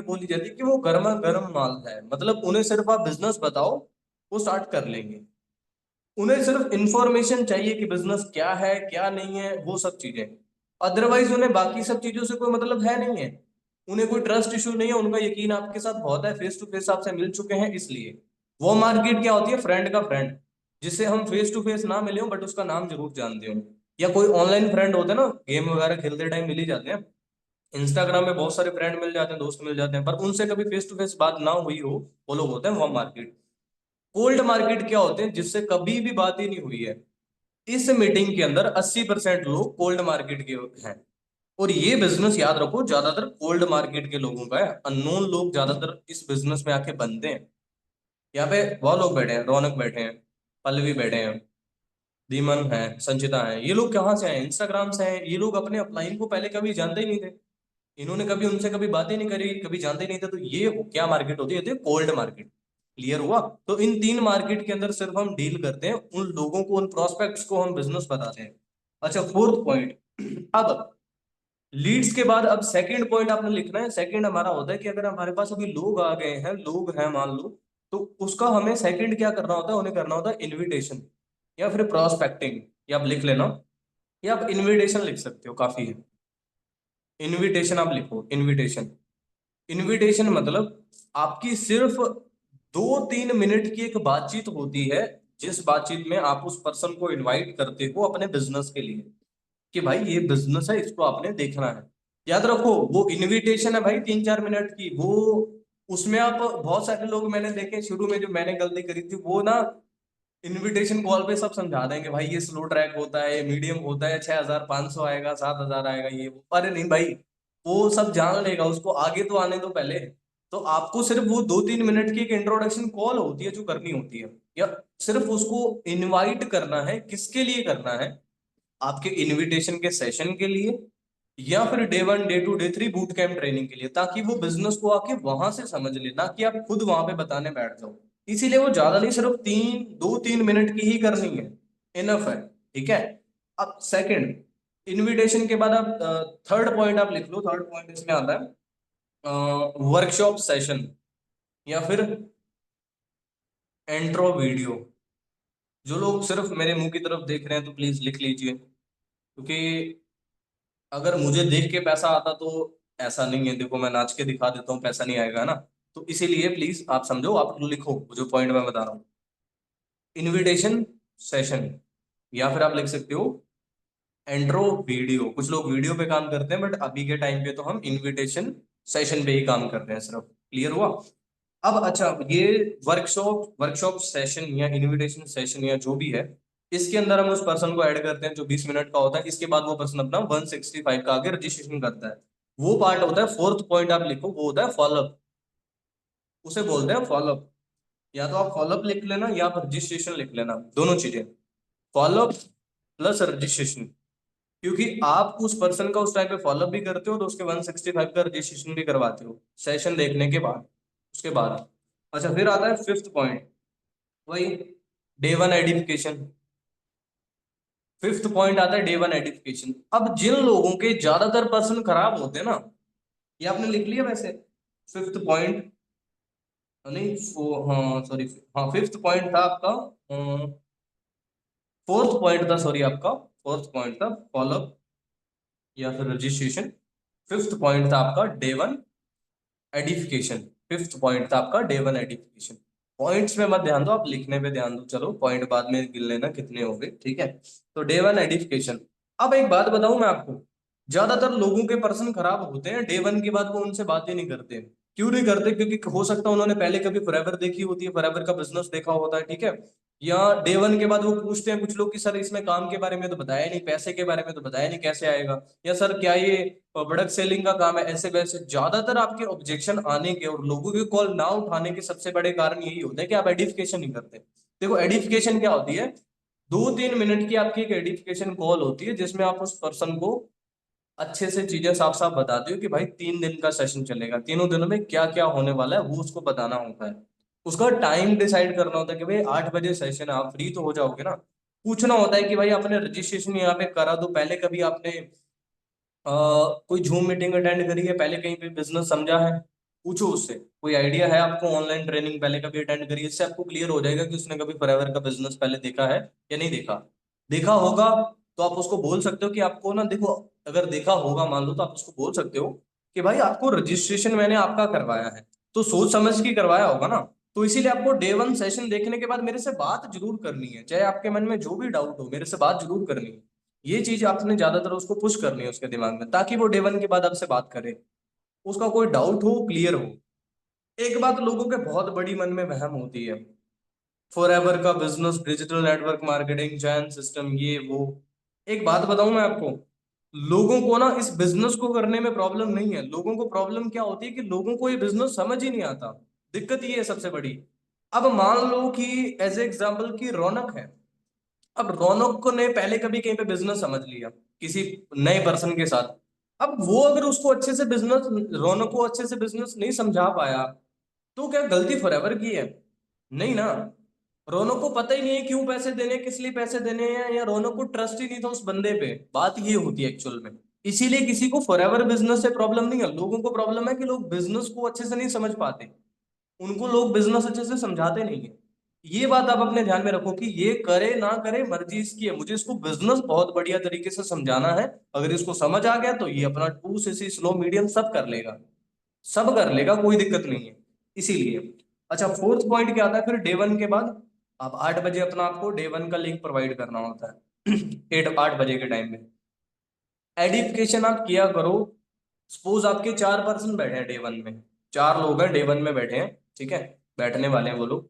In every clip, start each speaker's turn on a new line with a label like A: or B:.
A: बोली जाती है कि वो गर्मा गर्म माल है, मतलब उन्हें सिर्फ आप बिजनेस बताओ वो स्टार्ट कर लेंगे। उन्हें सिर्फ इंफॉर्मेशन चाहिए कि बिजनेस क्या है क्या नहीं है, वो सब चीजें। अदरवाइज उन्हें बाकी सब चीजों से कोई मतलब है नहीं है। उन्हें कोई ट्रस्ट इशू नहीं है, उनका यकीन आपके साथ बहुत है, फेस टू फेस आपसे मिल चुके हैं इसलिए। वो मार्केट क्या होती है, फ्रेंड का फ्रेंड, जिससे हम फेस टू फेस ना मिले हो बट उसका नाम जरूर जानते हो। या कोई ऑनलाइन फ्रेंड होते हैं ना, गेम वगैरह खेलते टाइम मिल ही जाते हैं। इंस्टाग्राम में बहुत सारे फ्रेंड मिल जाते हैं, दोस्त मिल जाते हैं, पर उनसे कभी फेस टू फेस बात ना हुई हो, वो लोग होते हैं वार्म मार्केट। कोल्ड मार्केट क्या होते हैं, जिससे कभी भी बात ही नहीं हुई है। इस मीटिंग के अंदर 80% लोग कोल्ड मार्केट के हैं। और ये बिजनेस याद रखो ज्यादातर कोल्ड मार्केट के लोगों का है, अननोन लोग ज्यादातर इस बिजनेस में आके बनते हैं। यहाँ पे बहुत लोग बैठे हैं, रौनक बैठे हैं, पल्लवी बैठे हैं, धीमन है, संचिता है, ये लोग कहाँ से आए, इंस्टाग्राम से आए। ये लोग अपने अपलाइन को पहले कभी जानते ही नहीं थे, इन्होंने कभी उनसे कभी बातें नहीं करी, कभी जानते नहीं थे। तो ये क्या मार्केट होती है, कोल्ड मार्केट। क्लियर हुआ? तो इन तीन मार्केट के अंदर सिर्फ हम डील करते हैं उन लोगों को, उन प्रोस्पेक्ट्स को हम बिजनेस बताते हैं। अच्छा, फोर्थ पॉइंट। अब लीड्स के बाद अब सेकंड पॉइंट आपने लिखना है। सेकंड हमारा होता है कि अगर हमारे पास अभी लोग आ गए हैं, लोग हैं मान लो, तो उसका हमें सेकंड क्या करना होता है, उन्हें करना होता है इनविटेशन या फिर प्रोस्पेक्टिंग। या आप लिख लेना, या आप इनविटेशन लिख सकते हो, काफी है। इनविटेशन आप लिखो, इनविटेशन। इनविटेशन मतलब आपकी सिर्फ 2-3 मिनट की एक बातचीत होती है, जिस बातचीत में आप उस पर्सन को इनवाइट करते हो अपने बिजनेस के लिए, कि भाई ये बिजनेस है, इसको आपने देखना है। याद रखो, वो इनविटेशन है भाई 3-4 मिनट की। वो उसमें आप बहुत सारे लोग मैंने देखे, शुरू में जो मैंने गलती करी थी वो ना, इनविटेशन कॉल पे सब समझा देंगे भाई ये स्लो ट्रैक होता है, ये मीडियम होता है, 6,500 आएगा, 7,000 आएगा, ये वो। अरे नहीं भाई, वो सब जान लेगा, उसको आगे तो आने दो पहले। तो आपको सिर्फ वो 2-3 मिनट की एक इंट्रोडक्शन कॉल होती है जो करनी होती है, या सिर्फ उसको इनवाइट करना है। किसके लिए करना है? आपके इनविटेशन के सेशन के लिए, या फिर day 1 day 2 day 3 boot camp training के लिए, ताकि वो बिजनेस को आके वहां से समझ ले, ना कि आप खुद वहां पे बताने बैठ जाओ। इसीलिए वो ज्यादा नहीं, सिर्फ 2-3 मिनट की ही करनी है, इनफ है। ठीक है। अब सेकंड, इनविटेशन के बाद आप थर्ड पॉइंट आप लिख लो। थर्ड पॉइंट इसमें आता है वर्कशॉप सेशन, या फिर एंट्रो वीडियो। जो लोग सिर्फ मेरे मुंह की तरफ देख रहे हैं तो प्लीज लिख लीजिए, क्योंकि अगर मुझे देख के पैसा आता तो ऐसा नहीं है, देखो मैं नाच के दिखा देता हूँ, पैसा नहीं आएगा ना। तो इसीलिए प्लीज आप समझो, आप लिखो जो पॉइंट मैं बता रहा हूँ। इनविटेशन सेशन, या फिर आप लिख सकते हो एंट्रो वीडियो। कुछ लोग वीडियो पे काम करते हैं, बट अभी के टाइम पे तो हम इनविटेशन सेशन पे ही काम कर रहे हैं सिर्फ। क्लियर हुआ? अब अच्छा, ये वर्कशॉप वर्कशॉप सेशन या इनविटेशन सेशन या जो भी है, इसके अंदर हम उस पर्सन को ऐड करते हैं जो 20 मिनट का होता है। इसके बाद वो पर्सन अपना 165 का आगे रजिस्ट्रेशन करता है। वो पार्ट होता है, फोर्थ पॉइंट आप लिखो, वो होता है फॉलोअप। उसे बोलते हैं फॉलोअप। या तो आप फॉलोअप लिख लेना या आप रजिस्ट्रेशन लिख लेना, दोनों चीजें। फॉलोअप प्लस रजिस्ट्रेशन, क्योंकि आप उस पर्सन का उस टाइम पे फॉलोअप भी करते हो तो उसके 165 का रजिस्ट्रेशन भी करवाते हो सेशन देखने के बाद, उसके बाद। अच्छा, फिर आता है फिफ्थ पॉइंट, वही डे 1 एडिफिकेशन। फिफ्थ पॉइंट आता है डे 1 एडिफिकेशन। अब जिन लोगों के ज्यादातर पर्सन खराब होते हैं ना, ये आपने लिख लिया वैसे, फिफ्थ पॉइंट। नहीं हाँ सॉरी, हाँ फिफ्थ पॉइंट था आपका, फोर्थ पॉइंट था सॉरी आपका, फोर्थ पॉइंट था फॉलोअप या फिर रजिस्ट्रेशन। फिफ्थ पॉइंट था आपका डे 1 एडिफिकेशन। फिफ्थ पॉइंट था आपका डे 1 एडिफिकेशन। पॉइंट्स में मत ध्यान दो, आप लिखने पे ध्यान दो। चलो पॉइंट बाद में गिन लेना कितने हो गए, ठीक है। तो डे 1 एडिफिकेशन। अब एक बात बताऊं मैं आपको, ज्यादातर लोगों के पर्सन खराब होते हैं डे 1 के बाद, वो उनसे बातें नहीं करते। क्यों नहीं करते? क्योंकि हो सकता है उन्होंने पहले कभी फॉरएवर देखी होती है, फॉरएवर का बिजनेस देखा होता है, ठीक है। या डे 1 के बाद वो पूछते हैं कुछ लोग कि सर इसमें काम के बारे में तो बताया नहीं, पैसे के बारे में तो बताया नहीं, कैसे आएगा, या सर क्या ये प्रोडक्ट सेलिंग का काम है, ऐसे वैसे। ज्यादातर आपके ऑब्जेक्शन आने के और लोगों की कॉल ना उठाने के सबसे बड़े कारण यही होते हैं कि आप एडिफिकेशन नहीं करते। देखो एडिफिकेशन क्या होती है, 2-3 मिनट की आपकी एक एडिफिकेशन कॉल होती है, जिसमें आप उस पर्सन को अच्छे से चीजें साफ साफ बताते हो कि भाई 3 दिन का सेशन चलेगा, तीनों दिनों में क्या क्या होने वाला है वो उसको बताना होता है। उसका टाइम डिसाइड करना होता है कि भाई 8 बजे सेशन है, आप फ्री तो हो जाओगे ना। पूछना होता है कि भाई आपने रजिस्ट्रेशन यहाँ पे करा तो पहले कभी आपने कोई जूम मीटिंग अटेंड करी है, पहले कहीं पे बिजनेस समझा है? पूछो उससे, कोई आइडिया है आपको? ऑनलाइन ट्रेनिंग पहले कभी अटेंड करिए, इससे आपको क्लियर हो जाएगा कि उसने कभी फॉरएवर का बिजनेस पहले देखा है या नहीं देखा। देखा होगा तो आप उसको बोल सकते हो कि आपको ना, देखो अगर देखा होगा मान लो, तो आप उसको बोल सकते हो कि भाई आपको रजिस्ट्रेशन मैंने आपका करवाया है, तो सोच समझ के करवाया होगा ना, तो इसीलिए आपको डे वन सेशन देखने के बाद मेरे से बात जरूर करनी है, चाहे आपके मन में जो भी डाउट हो मेरे से बात जरूर करनी है। ये चीज आपने ज्यादातर उसको पुश करनी है उसके दिमाग में, ताकि वो डे वन के बाद आपसे बात करे, उसका कोई डाउट हो क्लियर हो। एक बात लोगों के बहुत बड़ी मन में वहम होती है, फॉरएवर का बिजनेस, डिजिटल नेटवर्क मार्केटिंग, चैन सिस्टम, ये वो। एक बात बताऊं मैं आपको, लोगों को ना इस बिजनेस को करने में प्रॉब्लम नहीं है, लोगों को प्रॉब्लम क्या होती है कि लोगों को ये बिजनेस समझ ही नहीं आता। दिक्कत ये है सबसे बड़ी। अब मान लो कि एज एग्जाम्पल की रौनक है, अब रौनक को ने पहले कभी कहीं पे बिजनेस समझ लिया किसी नए पर्सन के साथ, अब वो अगर उसको अच्छे से बिजनेस, रौनक को अच्छे से बिजनेस नहीं समझा पाया, तो क्या गलती फॉरएवर की है? नहीं ना। रौनक को पता ही नहीं है क्यों पैसे देने, किस लिए पैसे देने हैं, या रौनक को ट्रस्ट ही नहीं था उस बंदे पे, बात ये होती है एक्चुअल में। इसीलिए किसी को फॉरएवर बिजनेस से प्रॉब्लम नहीं है, लोगों को प्रॉब्लम है कि लोग बिजनेस को अच्छे से नहीं समझ पाते, उनको लोग बिजनेस अच्छे से समझाते नहीं है। ये बात आप अपने ध्यान में रखो कि ये करे ना करे मर्जी इसकी है, मुझे इसको बिजनेस बहुत बढ़िया तरीके से समझाना है, अगर इसको समझ आ गया तो ये अपना टू से स्लो मीडियम सब कर लेगा, सब कर लेगा, कोई दिक्कत नहीं है। इसीलिए अच्छा, फोर्थ पॉइंट क्या आता है फिर डे वन के बाद? आप 8 बजे अपना आपको डे वन का लिंक प्रोवाइड करना होता है 8 बजे के टाइम में एडिफिकेशन आप किया करो। सपोज आपके 4 पर्सन बैठे हैं डे वन में, 4 लोग हैं डे वन में बैठे हैं, ठीक है, बैठने वाले हैं वो लोग।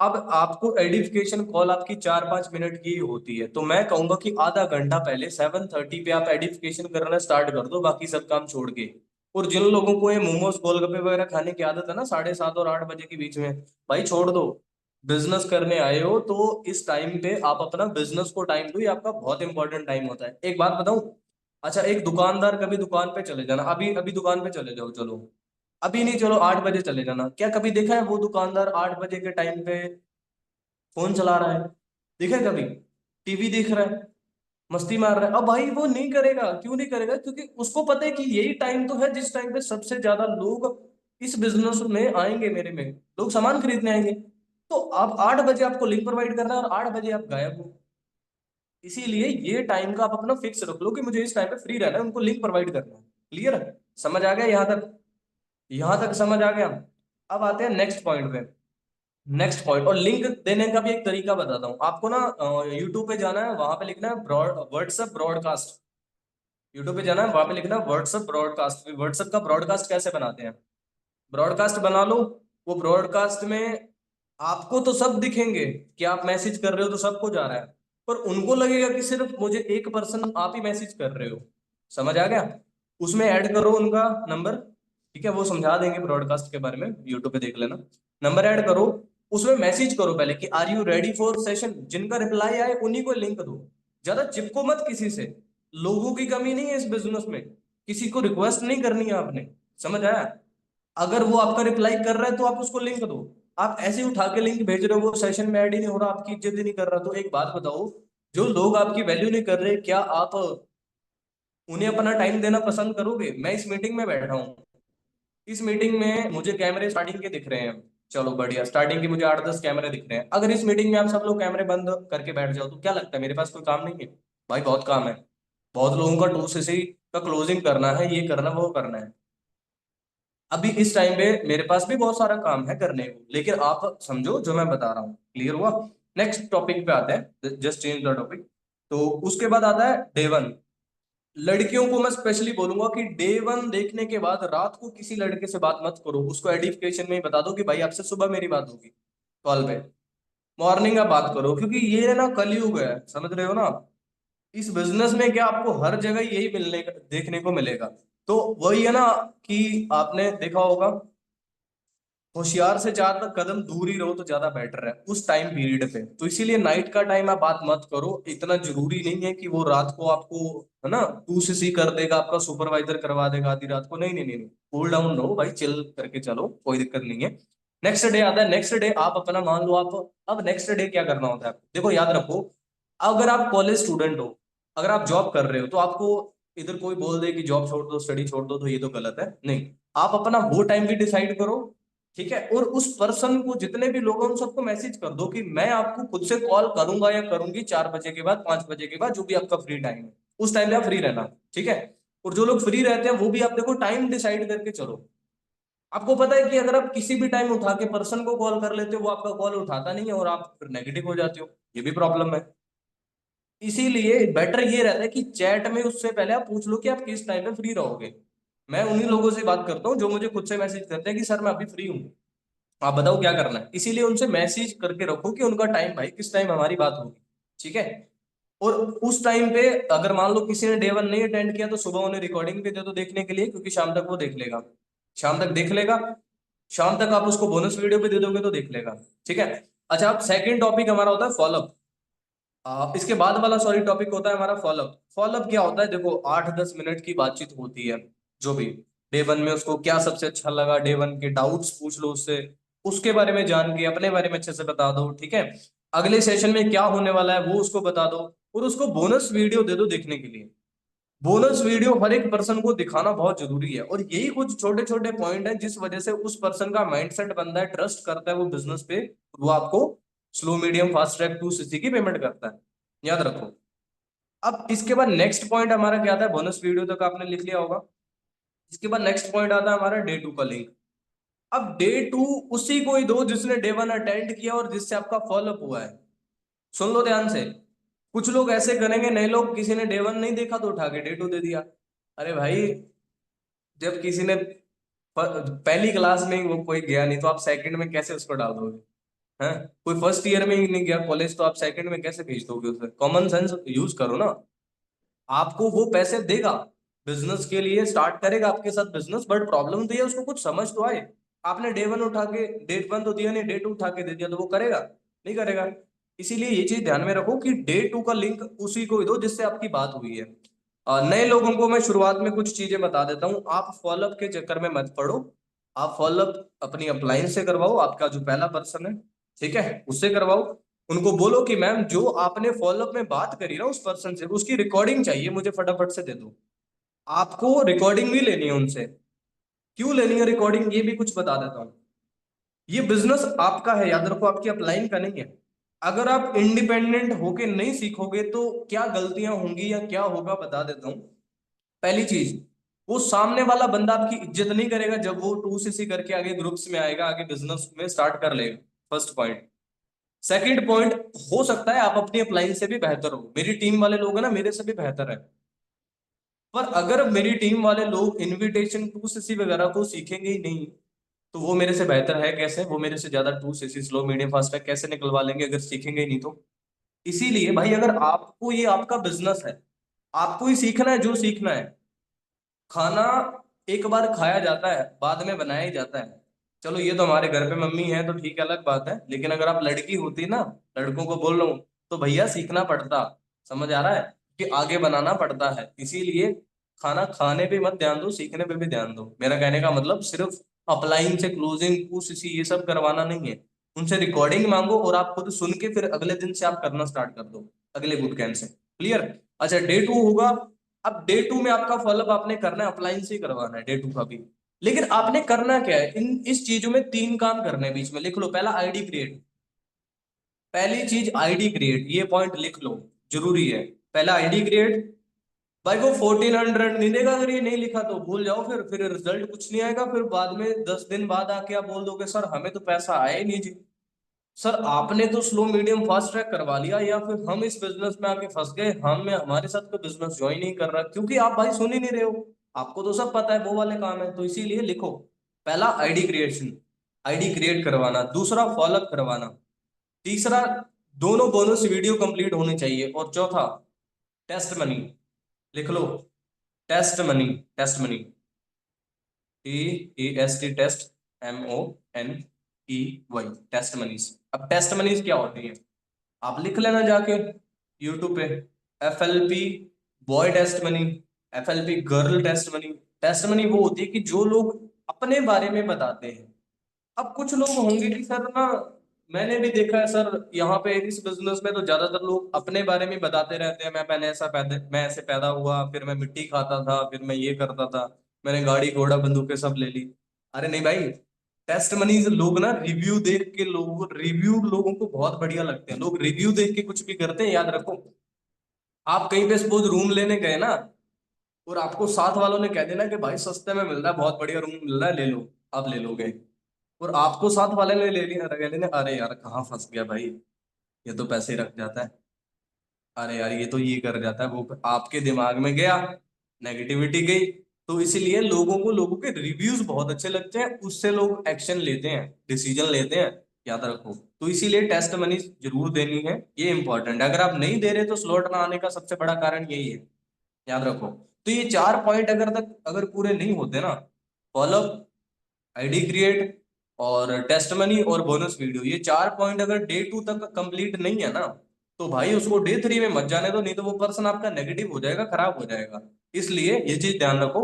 A: अब आपको एडिफिकेशन कॉल आपकी 4-5 मिनट की होती है, तो मैं कहूंगा कि आधा घंटा पहले 7:30 पे आप एडिफिकेशन करना स्टार्ट कर दो, बाकी सब काम छोड़ के। और जिन लोगों को ये मोमोज गोलगप्पे वगैरह खाने की आदत है ना 7:30 और 8 बजे के बीच में, भाई छोड़ दो। बिजनेस करने आए हो तो इस टाइम पे आप अपना बिजनेस को टाइम दो, ये आपका बहुत इंपॉर्टेंट टाइम होता है। एक बात बताऊं, अच्छा एक दुकानदार, कभी दुकान पे चले जाना, अभी अभी दुकान पे चले जाओ, चलो अभी नहीं, चलो 8 बजे चले जाना, क्या कभी देखा है वो दुकानदार 8 बजे के टाइम पे फोन चला रहा है? देखा है कभी? टीवी देख रहा है, मस्ती मार रहा है? अब भाई वो नहीं करेगा, क्यों नहीं करेगा? क्योंकि उसको पता है कि यही टाइम तो है जिस टाइम पे सबसे ज्यादा लोग इस बिजनेस में आएंगे, मेरे में लोग सामान खरीदने आएंगे। तो आप 8 बजे आपको लिंक प्रोवाइड करना है और 8 बजे आप गायब हो। इसीलिए ये टाइम का आप अपना फिक्स रख लो कि मुझे इस टाइम पे फ्री रहना है, उनको लिंक प्रोवाइड करना है। क्लियर है? समझ आ गया यहाँ तक? यहाँ तक समझ आ गया। अब आते हैं नेक्स्ट पॉइंट पे। नेक्स्ट पॉइंट, और लिंक देने का भी एक तरीका बताता हूँ आपको ना। यूट्यूब पे जाना है, वहां पे लिखना है ब्रॉड व्हाट्सएप ब्रॉडकास्ट। यूट्यूब पे जाना है, वहां पे लिखना है व्हाट्सएप ब्रॉडकास्ट। व्हाट्सएप का ब्रॉडकास्ट कैसे बनाते हैं? ब्रॉडकास्ट बना लो। वो ब्रॉडकास्ट में आपको तो सब दिखेंगे कि आप मैसेज कर रहे हो तो सबको जा रहा है, पर उनको लगेगा कि सिर्फ मुझे एक पर्सन आप ही मैसेज कर रहे हो। समझ आ गया? उसमें ऐड करो उनका नंबर, ठीक है, वो समझा देंगे ब्रॉडकास्ट के बारे में, यूट्यूब पे देख लेना। नंबर ऐड करो, उसमें मैसेज करो पहले कि are you ready for session, जिनका रिप्लाई आए उन्हीं को लिंक दो। ज्यादा चिपको मत किसी से, लोगों की कमी नहीं है इस बिजनेस में, किसी को रिक्वेस्ट नहीं करनी है आपने। समझ आया? अगर वो आपका रिप्लाई कर रहा है तो आप उसको लिंक दो। आप ऐसे ही उठा के लिंक भेज रहे हो, वो सेशन में ऐड ही नहीं हो रहा, आपकी इज्जत ही नहीं कर रहा, तो एक बात बताओ, जो लोग आपकी वैल्यू नहीं कर रहे, क्या आप उन्हें अपना टाइम देना पसंद करोगे? मैं इस मीटिंग में बैठा हूँ, इस मीटिंग में मुझे कैमरे स्टार्टिंग के दिख रहे हैं, चलो बढ़िया, स्टार्टिंग के मुझे 8-10 कैमरे दिख रहे हैं, अगर इस मीटिंग में आप सब लोग कैमरे बंद करके बैठ जाओ तो क्या लगता है मेरे पास कोई काम नहीं है? भाई बहुत काम है, बहुत लोगों का 2cc का क्लोजिंग करना है, ये करना वो करना है। अभी इस टाइम पे मेरे पास भी बहुत सारा काम है करने को, लेकिन आप समझो जो मैं बता रहा हूँ, क्लियर हुआ? नेक्स्ट टॉपिक पे आते हैं, जस्ट चेंज द टॉपिक। तो उसके बाद आता है डे वन। लड़कियों को मैं स्पेशली बोलूंगा कि डे वन देखने के बाद रात को किसी लड़के से बात मत करो, उसको एडिफिकेशन में ही बता दो कि भाई आपसे सुबह मेरी बात होगी कॉल पे, मॉर्निंग आप बात करो, क्योंकि ये ना कलयुग है, समझ रहे हो ना आप? इस बिजनेस में क्या आपको हर जगह यही मिलने देखने को मिलेगा। तो वही है ना कि आपने देखा होगा, होशियार से 4 कदम दूर ही रहो तो ज्यादा बेटर है उस टाइम पीरियड पे। तो इसीलिए नाइट का टाइम आप बात मत करो, इतना जरूरी नहीं है कि वो रात को आपको, है ना, 2cc कर देगा, आपका सुपरवाइजर करवा देगा आधी रात को, नहीं नहीं नहीं, कूल डाउन रहो भाई, चिल करके चलो, कोई दिक्कत नहीं है। नेक्स्ट डे आता है, नेक्स्ट डे आप अपना मान लो आप, अब नेक्स्ट डे क्या करना होता है देखो, याद रखो, अगर आप कॉलेज स्टूडेंट हो, अगर आप जॉब कर रहे हो, तो आपको इधर कोई बोल दे कि जॉब छोड़ दो स्टडी छोड़ दो तो ये तो गलत है, नहीं। आप अपना वो टाइम भी डिसाइड करो, ठीक है, और उस पर्सन को, जितने भी लोग हैं उन सबको मैसेज कर दो कि मैं आपको खुद से कॉल करूंगा या करूंगी 4 बजे के बाद, 5 बजे के बाद, जो भी आपका फ्री टाइम है उस टाइम पे आप फ्री रहना, ठीक है। और जो लोग फ्री रहते हैं वो भी आप देखो टाइम डिसाइड करके चलो। आपको पता है कि अगर आप किसी भी टाइम उठा के पर्सन को कॉल कर लेते हो, वो आपका कॉल उठाता नहीं है और आप फिर नेगेटिव हो जाते हो, ये भी प्रॉब्लम है। इसीलिए बेटर ये रहता है कि चैट में उससे पहले आप पूछ लो कि आप किस टाइम पे फ्री रहोगे। मैं उन्हीं लोगों से बात करता हूँ जो मुझे खुद से मैसेज करते हैं कि सर मैं अभी फ्री हूँ, आप बताओ क्या करना है। इसीलिए उनसे मैसेज करके रखो कि उनका टाइम, भाई किस टाइम हमारी बात होगी, ठीक है। और उस टाइम पे अगर मान लो किसी ने डे 1 नहीं अटेंड किया तो सुबह उन्हें रिकॉर्डिंग भी दे दो देखने के लिए, क्योंकि शाम तक वो देख लेगा, शाम तक देख लेगा। शाम तक आप उसको बोनस वीडियो भी दे दोगे तो देख लेगा, ठीक है। अच्छा, अब सेकंड टॉपिक हमारा होता है फॉलोअप। इसके बाद वाला सॉरी टॉपिक होता है हमारा फॉलोअप। फॉलोअप क्या होता है, देखो 8-10 मिनट की बातचीत होती है, जो भी डे 1 में उसको क्या सबसे अच्छा लगा, डे 1 के डाउट्स पूछ लो उससे, उसके बारे में जान के अपने बारे में अच्छे से बता दो, ठीक है। अगले सेशन में क्या होने वाला है वो उसको बता दो, और उसको बोनस वीडियो दे दो देखने के लिए। बोनस वीडियो हर एक पर्सन को दिखाना बहुत जरूरी है, और यही कुछ छोटे छोटे पॉइंट हैं जिस वजह से उस पर्सन का माइंडसेट बनता है, ट्रस्ट करता है वो बिजनेस पे, वो आपको slow medium fast track 2cc की पेमेंट करता है, याद रखो। अब इसके बाद नेक्स्ट पॉइंट हमारा क्या आता है, बोनस वीडियो तक आपने लिख लिया होगा। इसके बाद नेक्स्ट पॉइंट आता है हमारा डे 2 का लिंक। अब डे 2 उसी को ही दो जिसने डे 1 अटेंड किया और जिससे आपका फॉलोअप हुआ है। सुन लो ध्यान से। कुछ लोग ऐसे करेंगे, नए लोग, किसी ने डे 1 नहीं देखा तो उठा के डे 2 दे दिया। अरे भाई, जब किसी ने पहली क्लास में ही वो कोई गया नहीं तो आप सेकंड में कैसे उसको डाल दोगे? हैं? कोई फर्स्ट ईयर में ही नहीं गया कॉलेज तो आप सेकंड में कैसे भेज दोगे उसे? कॉमन सेंस यूज करो ना। आपको वो पैसे देगा, बिजनेस के लिए स्टार्ट करेगा आपके साथ बिजनेस, बट प्रॉब्लम तो ये है, उसको कुछ समझ तो आए। आपने डे 1 उठा के, डे 1 तो दिया नहीं, डे 2 उठा के दे दिया तो वो करेगा? नहीं करेगा। इसीलिए ये चीज ध्यान में रखो कि डे 2 का लिंक उसी को ही दो जिससे आपकी बात हुई है। नए लोगों को मैं शुरुआत में कुछ चीजें बता देता हूँ, आप फॉलोअप के चक्कर में मत पड़ो। आप फॉलोअप अपनी अपलाइन से करवाओ, आपका जो पहला पर्सन है, ठीक है, उससे करवाओ। उनको बोलो कि मैम जो आपने फॉलोअप में बात करी ना उस पर्सन से, उसकी रिकॉर्डिंग चाहिए मुझे, फटाफट से दे दो। आपको रिकॉर्डिंग भी लेनी है उनसे। क्यों लेनी है रिकॉर्डिंग, ये भी कुछ बता देता हूँ। ये बिजनेस आपका है, याद रखो, आपकी अपलाइन का नहीं है। अगर आप इंडिपेंडेंट होके नहीं सीखोगे तो क्या गलतियां होंगी या क्या होगा बता देता हूँ। पहली चीज, वो सामने वाला बंदा आपकी इज्जत नहीं करेगा जब वो 2cc करके आगे ग्रुप्स में आएगा, आगे बिजनेस में स्टार्ट कर लेगा। First point. सेकंड पॉइंट, हो सकता है आप अपनी अपलाइन से भी बेहतर हो, मेरी टीम वाले लोग हैं ना मेरे से भी बेहतर है, पर अगर मेरी टीम वाले लोग इनविटेशन 2cc वगैरह को सीखेंगे ही नहीं तो वो मेरे से बेहतर है कैसे, वो मेरे से ज्यादा 2cc स्लो मीडियम फास्ट है कैसे निकलवा लेंगे अगर सीखेंगे ही नहीं तो? इसीलिए भाई, अगर आपको, ये आपका बिजनेस है, आपको ही सीखना है जो सीखना है। खाना एक बार खाया जाता है, बाद में बनाया ही जाता है। चलो ये तो हमारे घर पे मम्मी है तो ठीक है, अलग बात है, लेकिन अगर आप लड़की होती ना, लड़कों को बोल रहा हूँ, तो भैया सीखना पड़ता। समझ आ रहा है कि आगे बनाना पड़ता है। इसीलिए खाना खाने पे मत ध्यान दो, सीखने पे भी ध्यान दो। मेरा कहने का मतलब सिर्फ अपलाइन से क्लोजिंग, पुश, ये सब करवाना नहीं है। उनसे रिकॉर्डिंग मांगो और आप खुद सुन के फिर अगले दिन से आप करना स्टार्ट कर दो, अगले बुट कैंप से। क्लियर? अच्छा, डे 2 होगा। अब डे 2 में आपका फॉलोअप आपने करना है, अपलाइन से ही करवाना है डे 2 का भी। लेकिन आपने करना क्या है, इन इस चीजों में 3 काम करने हैं, बीच में लिख लो। पहला, आईडी क्रिएट। पहली चीज आईडी क्रिएट, ये पॉइंट लिख लो, जरूरी है। पहला आईडी क्रिएट। भाई वो 1400 नहीं देगा, अगर ये नहीं लिखा तो भूल जाओ, फिर रिजल्ट कुछ नहीं आएगा। फिर बाद में 10 दिन बाद आके आप बोल दोगे सर हमें तो पैसा आया ही नहीं जी। सर आपने तो स्लो मीडियम फास्ट ट्रैक करवा लिया, या फिर हम इस बिजनेस में आके फंस गए, हम हमारे साथ तो बिजनेस ज्वाइन नहीं कर रहा क्योंकि आप भाई सुन ही नहीं रहे हो। आपको तो सब पता है वो वाले काम है, तो इसीलिए लिखो। पहला, आईडी क्रिएशन, आईडी क्रिएट करवाना। दूसरा, फॉलोअप करवाना। तीसरा, दोनों बोनस वीडियो कंप्लीट होनी चाहिए। और चौथा, टेस्ट मनी। लिख लो, test money, test money, TEST, test, MONEY, test moneys. अब टेस्ट मनीज क्या होती है, आप लिख लेना जाके यूट्यूब पे। FLP boy test money, FLP girl test money. Test money वो होती है कि जो लोग अपने बारे में बताते हैं। अब कुछ लोग होंगे कि सर ना, मैंने भी देखा है सर, यहाँ पे इस बिजनेस में तो ज्यादातर लोग अपने बारे में बताते रहते हैं। मैं पहले ऐसा पैदा, मैं ऐसे पैदा हुआ, फिर मैं मिट्टी खाता था, फिर मैं ये करता था, मैंने गाड़ी घोड़ा बंदूकें सब ले ली। अरे नहीं भाई, टेस्ट मनी लोग ना रिव्यू देख के, रिव्यू लोगों को बहुत बढ़िया लगते हैं, लोग रिव्यू देख के कुछ भी करते हैं, याद रखो। आप कहीं पे सपोज रूम लेने गए ना, और आपको साथ वालों ने कह देना कि भाई सस्ते में मिल रहा है, बहुत बढ़िया रूम मिल रहा है, ले लो। आप ले लोगे, और आपको साथ वाले ने ले लिया, कह लेना अरे यार कहाँ फंस गया भाई, ये तो पैसे ही रख जाता है, अरे यार ये तो ये कर जाता है, वो आपके दिमाग में गया, नेगेटिविटी गई। तो इसीलिए लोगों के रिव्यूज बहुत अच्छे लगते हैं, उससे लोग एक्शन लेते हैं, डिसीजन लेते हैं, याद रखो। तो इसीलिए टेस्ट मनी जरूर देनी है, ये इंपॉर्टेंट है। अगर आप नहीं दे रहे तो स्लॉट ना आने का सबसे बड़ा कारण यही है, याद रखो। तो ये 4 पॉइंट अगर पूरे नहीं होते ना, फॉलोअप, आईडी क्रिएट, और टेस्ट मनी और बोनस वीडियो, ये 4 पॉइंट अगर डे 2 तक कंप्लीट नहीं है ना, तो भाई उसको डे 3 में मत जाने दो, नहीं तो वो पर्सन आपका नेगेटिव हो जाएगा, खराब हो जाएगा। इसलिए ये चीज ध्यान रखो।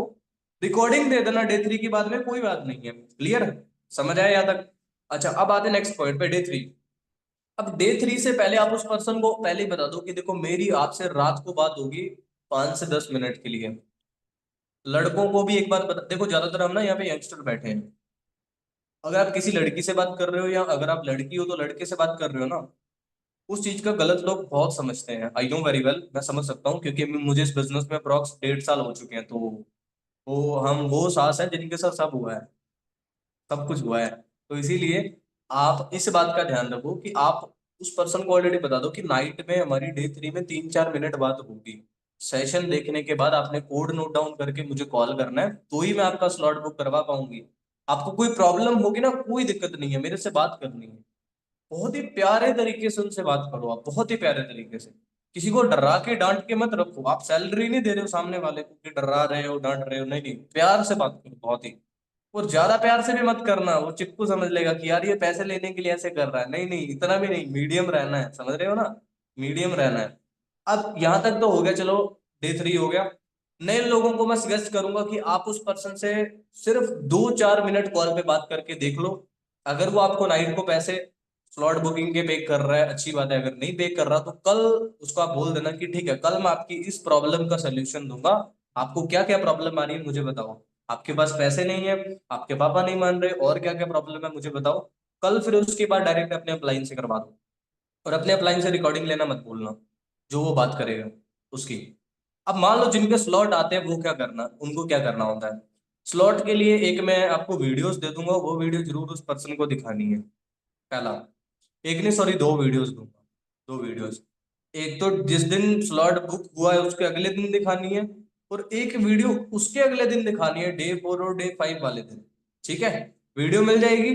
A: रिकॉर्डिंग दे देना डे 3 की, बाद में कोई बात नहीं है। क्लियर, समझ आया यहाँ तक? अच्छा, अब आते नेक्स्ट पॉइंट पे, डे 3। अब डे 3 से पहले आप उस पर्सन को पहले ही बता दो कि देखो मेरी आपसे रात को बात होगी 5 से 10 मिनट के लिए। लड़कों को भी एक बात बता, देखो ज्यादातर हम ना यहाँ पे यंगस्टर बैठे हैं, अगर आप किसी लड़की से बात कर रहे हो, या अगर आप लड़की हो तो लड़के से बात कर रहे हो ना, उस चीज का गलत लोग बहुत समझते हैं। आई नो वेरी वेल, मैं समझ सकता हूँ, क्योंकि मुझे इस बिजनेस में अप्रॉक्स 1.5 साल हो चुके हैं। तो वो सास है जिनके साथ सब हुआ है, सब कुछ हुआ है। तो इसीलिए आप इस बात का ध्यान रखो कि आप उस पर्सन को ऑलरेडी बता दो कि नाइट में हमारी डे 3 में 3-4 मिनट बात होगी। सेशन देखने के बाद आपने कोड नोट डाउन करके मुझे कॉल करना है, तो ही मैं आपका स्लॉट बुक करवा पाऊंगी। आपको कोई प्रॉब्लम होगी ना, कोई दिक्कत नहीं है, मेरे से बात करनी है, बहुत ही प्यारे तरीके से उनसे बात करो आप, बहुत ही प्यारे तरीके से। किसी को डरा के डांट के मत रखो, आप सैलरी नहीं दे रहे हो सामने वाले को कि डरा रहे हो डांट रहे हो, नहीं नहीं, प्यार से बात करो बहुत ही। और ज्यादा प्यार से भी मत करना, वो चिपकू समझ लेगा कि यार ये पैसे लेने के लिए ऐसे कर रहा है, नहीं नहीं, इतना भी नहीं, मीडियम रहना है, समझ रहे हो ना, मीडियम रहना है। अब यहां तक तो हो गया, चलो डे 3 हो गया। नए लोगों को मैं सजेस्ट करूंगा कि आप उस पर्सन से सिर्फ 2-4 मिनट कॉल पे बात करके देख लो। अगर वो आपको नाइट को पैसे स्लॉट बुकिंग के पे कर रहा है, अच्छी बात है, अगर नहीं पे कर रहा तो कल उसको आप बोल देना कि ठीक है, कल मैं आपकी इस प्रॉब्लम का सोल्यूशन दूंगा, आपको क्या क्या प्रॉब्लम आ रही है मुझे बताओ, आपके पास पैसे नहीं है, आपके पापा नहीं मान रहे, और क्या क्या प्रॉब्लम है मुझे बताओ। कल फिर उसके बाद डायरेक्ट अपने अपलाइन से करवा दो, और अपने अपलाइन से रिकॉर्डिंग लेना मत भूलना, जो वो बात करेगा उसकी। अब मान लो जिनके स्लॉट आते हैं, वो क्या करना, उनको क्या करना होता है, स्लॉट के लिए एक मैं आपको वीडियोस दे दूंगा, वो वीडियो जरूर उस पर्सन को दिखानी है। पहला, एक नहीं सॉरी, 2 वीडियोस दूंगा, 2 वीडियोस। एक तो जिस दिन स्लॉट बुक हुआ है उसके अगले दिन दिखानी है, और एक वीडियो उसके अगले दिन दिखानी है, डे 4 और डे 5 वाले दिन। ठीक है, वीडियो मिल जाएगी,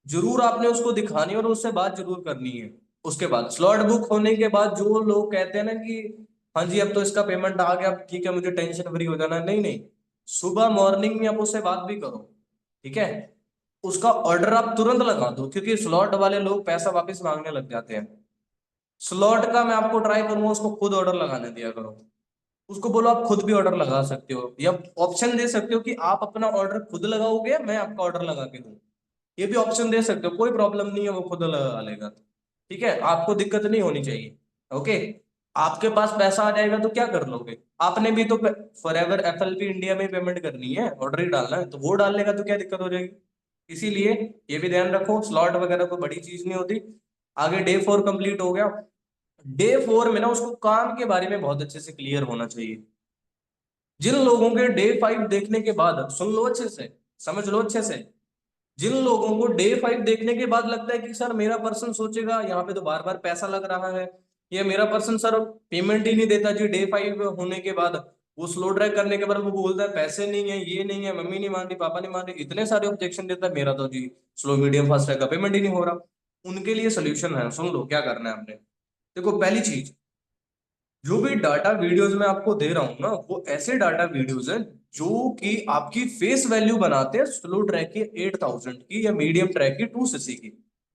A: जरूर आपने उसको दिखानी है और उससे बात जरूर करनी है। उसके बाद स्लॉट बुक होने के बाद जो लोग कहते हैं ना कि हाँ जी अब तो इसका पेमेंट आ गया, अब ठीक है मुझे टेंशन फ्री हो जाना है, नहीं नहीं, सुबह मॉर्निंग में आप उससे बात भी करो। ठीक है, उसका ऑर्डर आप तुरंत लगा दो, क्योंकि स्लॉट वाले लोग पैसा वापस मांगने लग जाते हैं। स्लॉट का मैं आपको ट्राई करूंगा, उसको खुद ऑर्डर लगाने दिया करो। उसको बोलो आप खुद भी ऑर्डर लगा सकते हो, या ऑप्शन दे सकते हो कि आप अपना ऑर्डर खुद लगाओगे, मैं आपका ऑर्डर लगा के दूं। ये भी ऑप्शन दे सकते हो, कोई प्रॉब्लम नहीं है, वो खुद लगा लेगा। ठीक है, आपको दिक्कत नहीं होनी चाहिए। ओके, आपके पास पैसा आ जाएगा तो क्या कर लोगे, आपने भी तो फॉर एवर FLP इंडिया में पेमेंट करनी है, ऑर्डर ही डालना है, तो वो डाल लेगा तो क्या दिक्कत हो जाएगी। इसीलिए ये भी ध्यान रखो, स्लॉट वगैरह कोई बड़ी चीज नहीं होती। आगे डे 4 कंप्लीट हो गया। डे 4 में ना उसको काम के बारे में बहुत अच्छे से क्लियर होना चाहिए। जिन लोगों के डे 5 देखने के बाद, सुन लो अच्छे से, समझ लो अच्छे से, जिन लोगों को डे 5 देखने के बाद लगता है कि सर मेरा पर्सन सोचेगा यहाँ पे तो बार बार पैसा लग रहा है, या मेरा पर्सन सर पेमेंट ही नहीं देता जी डे 5 होने के बाद, वो स्लो ड्राइव करने के बाद वो बोलता है पैसे नहीं है, ये नहीं है, मम्मी नहीं मान रही, पापा नहीं मान रही, इतने सारे ऑब्जेक्शन देता है, मेरा तो जी स्लो मीडियम फास्ट रहेगा, पेमेंट ही नहीं हो रहा। उनके लिए सोल्यूशन है, सुन लो क्या करना है आपने। देखो पहली चीज, जो भी डाटा वीडियोस में आपको दे रहा हूं ना, वो ऐसे डाटा वीडियोस हैं जो कि आपकी फेस वैल्यू बनाते हैं स्लो ट्रैक की 8,000 की, या मीडियम ट्रैक की 2cc की।